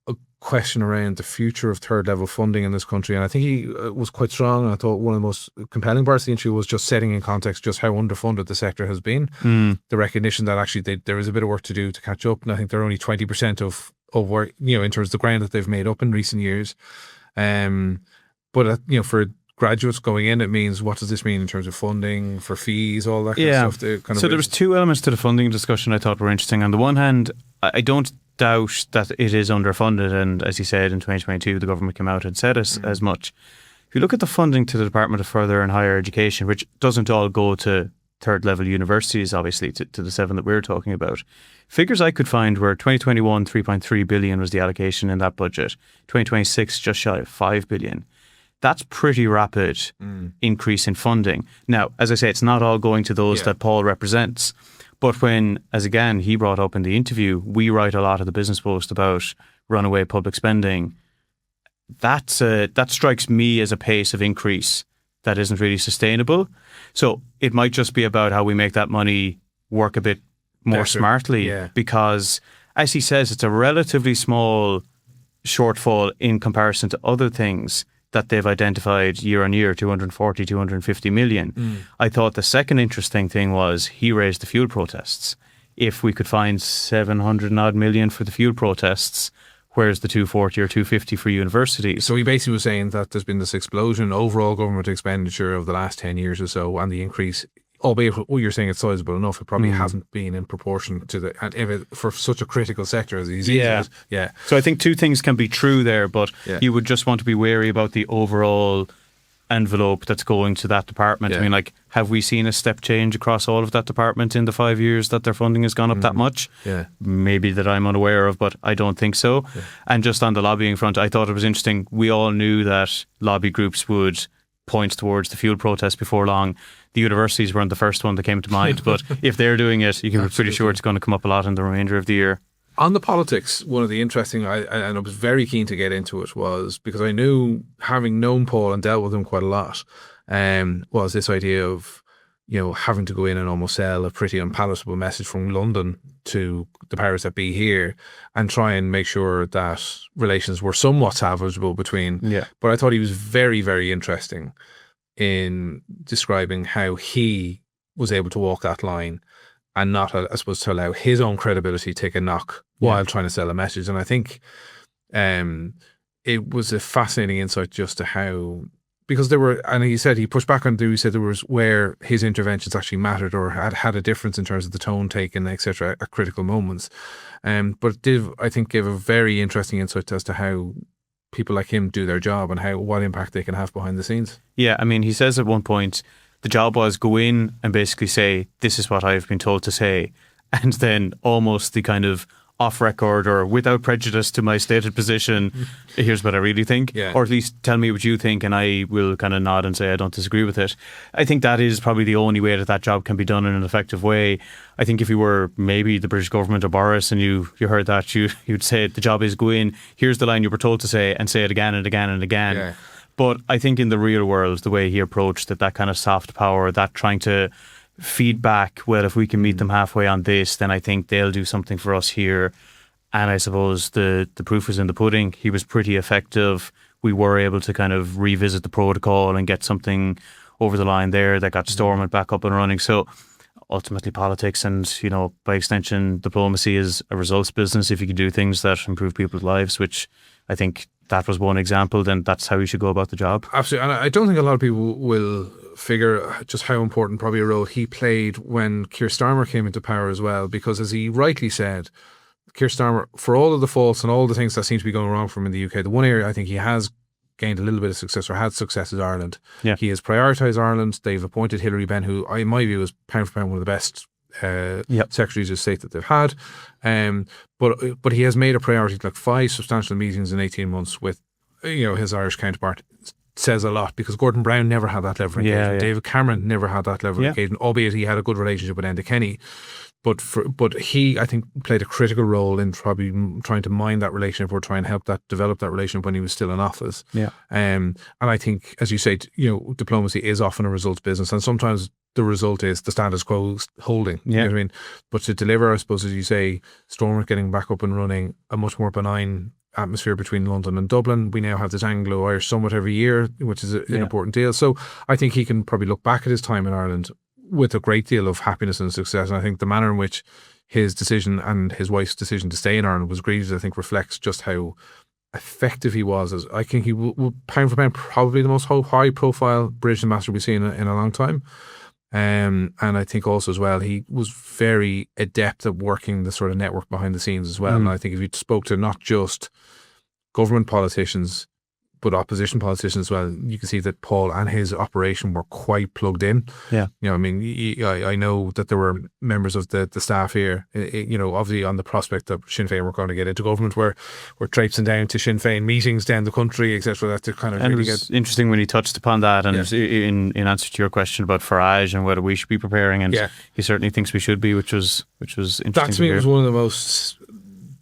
a question around the future of third level funding in this country. And I think he was quite strong. I thought one of the most compelling parts of the interview was just setting in context just how underfunded the sector has been. The recognition that actually there is a bit of work to do to catch up. And I think they're only 20% of work, in terms of the ground that they've made up in recent years. But for graduates going in, it means, what does this mean in terms of funding, for fees, all that kind of stuff? So there was two elements to the funding discussion I thought were interesting. On the one hand, I don't doubt that it is underfunded, and as you said, in 2022 the government came out and said as much. If you look at the funding to the Department of Further and Higher Education, which doesn't all go to third level universities, obviously, to the 7 that we're talking about, figures I could find were 2021 3.3 billion was the allocation in that budget, 2026 just shy of 5 billion. That's pretty rapid increase in funding. Now, as I say, it's not all going to those that Paul represents, but when, as again he brought up in the interview, we write a lot of the Business Post about runaway public spending, that strikes me as a pace of increase that isn't really sustainable. So it might just be about how we make that money work a bit more smartly, because, as he says, it's a relatively small shortfall in comparison to other things that they've identified year on year, 240, 250 million. I thought the second interesting thing was he raised the fuel protests. If we could find 700 odd million for the fuel protests, where's the 240 or 250 for universities? So he basically was saying that there's been this explosion in overall government expenditure over the last 10 years or so, and the increase, albeit you're saying it's sizable enough, it probably hasn't been in proportion to for such a critical sector as he's used. So I think two things can be true there, but you would just want to be wary about the overall envelope that's going to that department. I mean, have we seen a step change across all of that department in the 5 years that their funding has gone up that much? Maybe that I'm unaware of, but I don't think so. And just on the lobbying front, I thought it was interesting. We all knew that lobby groups would point towards the fuel protest before long. The universities weren't the first one that came to mind, but if they're doing it, you can be pretty sure it's going to come up a lot in the remainder of the year. On the politics, one of the interesting, and I was very keen to get into it, was because I knew, having known Paul and dealt with him quite a lot, was this idea of, having to go in and almost sell a pretty unpalatable message from London to the powers that be here and try and make sure that relations were somewhat salvageable between. But I thought he was very, very interesting in describing how he was able to walk that line and not, I suppose, to allow his own credibility take a knock while trying to sell a message. And I think it was a fascinating insight just to how, because there were, and he said, he pushed back on, he said there was where his interventions actually mattered or had a difference in terms of the tone taken, etc., at critical moments. But it did, I think, give a very interesting insight as to how people like him do their job and what impact they can have behind the scenes. Yeah, I mean, he says at one point, the job was go in and basically say, this is what I've been told to say. And then almost the kind of off record or without prejudice to my stated position, here's what I really think. Or at least tell me what you think and I will kind of nod and say I don't disagree with it. I think that is probably the only way that job can be done in an effective way. I think if you were maybe the British government or Boris and you heard that, you'd say the job is go in, here's the line you were told to say, and say it again and again and again. But I think in the real world, the way he approached it, that kind of soft power, that trying to feedback, well, if we can meet them halfway on this, then I think they'll do something for us here. And I suppose the proof is in the pudding. He was pretty effective. We were able to kind of revisit the protocol and get something over the line there that got Stormont back up and running. So ultimately politics and, by extension, diplomacy is a results business. If you can do things that improve people's lives, which I think that was one example, then that's how you should go about the job. Absolutely. And I don't think a lot of people will figure just how important probably a role he played when Keir Starmer came into power as well, because as he rightly said, Keir Starmer, for all of the faults and all the things that seem to be going wrong for him in the UK, the one area I think he has gained a little bit of success or had success is Ireland. Yeah. He has prioritised Ireland. They've appointed Hilary Benn, who in my view is pound for pound one of the best secretaries of state that they've had. But he has made a priority, like 5 substantial meetings in 18 months with his Irish counterpart. Says a lot, because Gordon Brown never had that level of engagement. Yeah. David Cameron never had that level of engagement, albeit he had a good relationship with Enda Kenny. But he, I think, played a critical role in probably trying to mine that relationship or try and help that develop that relationship when he was still in office. Yeah. And I think, as you say, diplomacy is often a results business, and sometimes the result is the status quo holding. You know what I mean? But to deliver, I suppose, as you say, Stormont getting back up and running, a much more benign atmosphere between London and Dublin. We now have this Anglo-Irish Summit every year, which is an important deal. So I think he can probably look back at his time in Ireland with a great deal of happiness and success. And I think the manner in which his decision and his wife's decision to stay in Ireland was greeted, I think, reflects just how effective he was. I think he will pound for pound probably the most high-profile British ambassador we've seen in a long time. And I think also as well, he was very adept at working the sort of network behind the scenes as well. And I think if you spoke to not just government politicians, but opposition politicians as well, you can see that Paul and his operation were quite plugged in. Yeah. I mean, I know that there were members of the staff here, obviously on the prospect that Sinn Féin were going to get into government, were traipsing down to Sinn Féin meetings down the country, etc. That to kind of. And really it was interesting when he touched upon that, and in answer to your question about Farage and whether we should be preparing, and he certainly thinks we should be, which was interesting. That to me was one of the most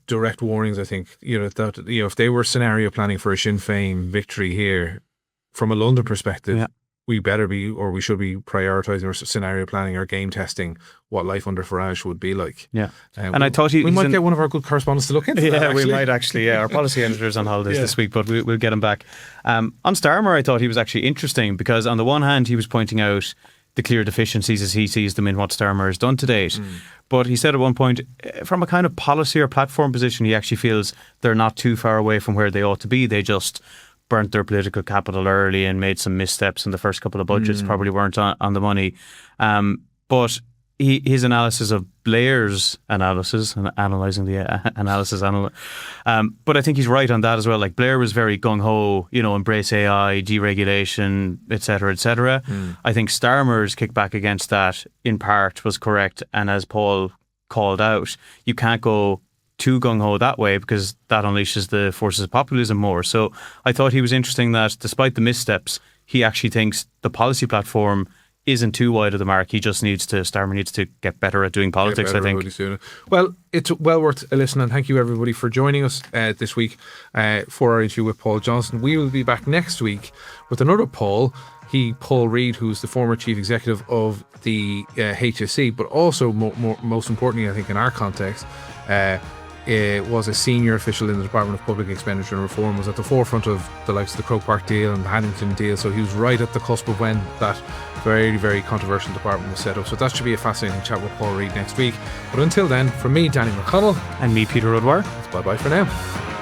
direct warnings, I think, that if they were scenario planning for a Sinn Féin victory here, from a London perspective, we better be, or we should be prioritising or scenario planning or game testing what life under Farage would be like. Yeah, and I thought we might get one of our good correspondents to look into that. Yeah, we might actually. Yeah, our policy editor's on holidays this week, but we'll get him back. On Starmer, I thought he was actually interesting because on the one hand, he was pointing out the clear deficiencies as he sees them in what Starmer has done to date. But he said at one point, from a kind of policy or platform position, he actually feels they're not too far away from where they ought to be. They just burnt their political capital early and made some missteps in the first couple of budgets, probably weren't on the money. But his analysis of Blair's analysis, and analysing the analysis, but I think he's right on that as well. Like Blair was very gung-ho, embrace AI, deregulation, etc., etc. I think Starmer's kickback against that in part was correct, and as Paul called out, you can't go too gung-ho that way because that unleashes the forces of populism more. So I thought he was interesting that despite the missteps, he actually thinks the policy platform isn't too wide of the mark. Starmer needs to get better at doing politics, I think. Well, it's well worth a listen, and thank you everybody for joining us this week for our interview with Paul Johnston. We will be back next week with another Paul. Paul Reid, who's the former chief executive of the HSE, but also most importantly, I think in our context, was a senior official in the Department of Public Expenditure and Reform, was at the forefront of the likes of the Croke Park deal and the Haddington deal, so he was right at the cusp of when that very, very controversial department was set up. So that should be a fascinating chat with Paul Reid next week. But until then, from me, Danny McConnell, and me, Peter O'Dwyer, it's bye-bye for now.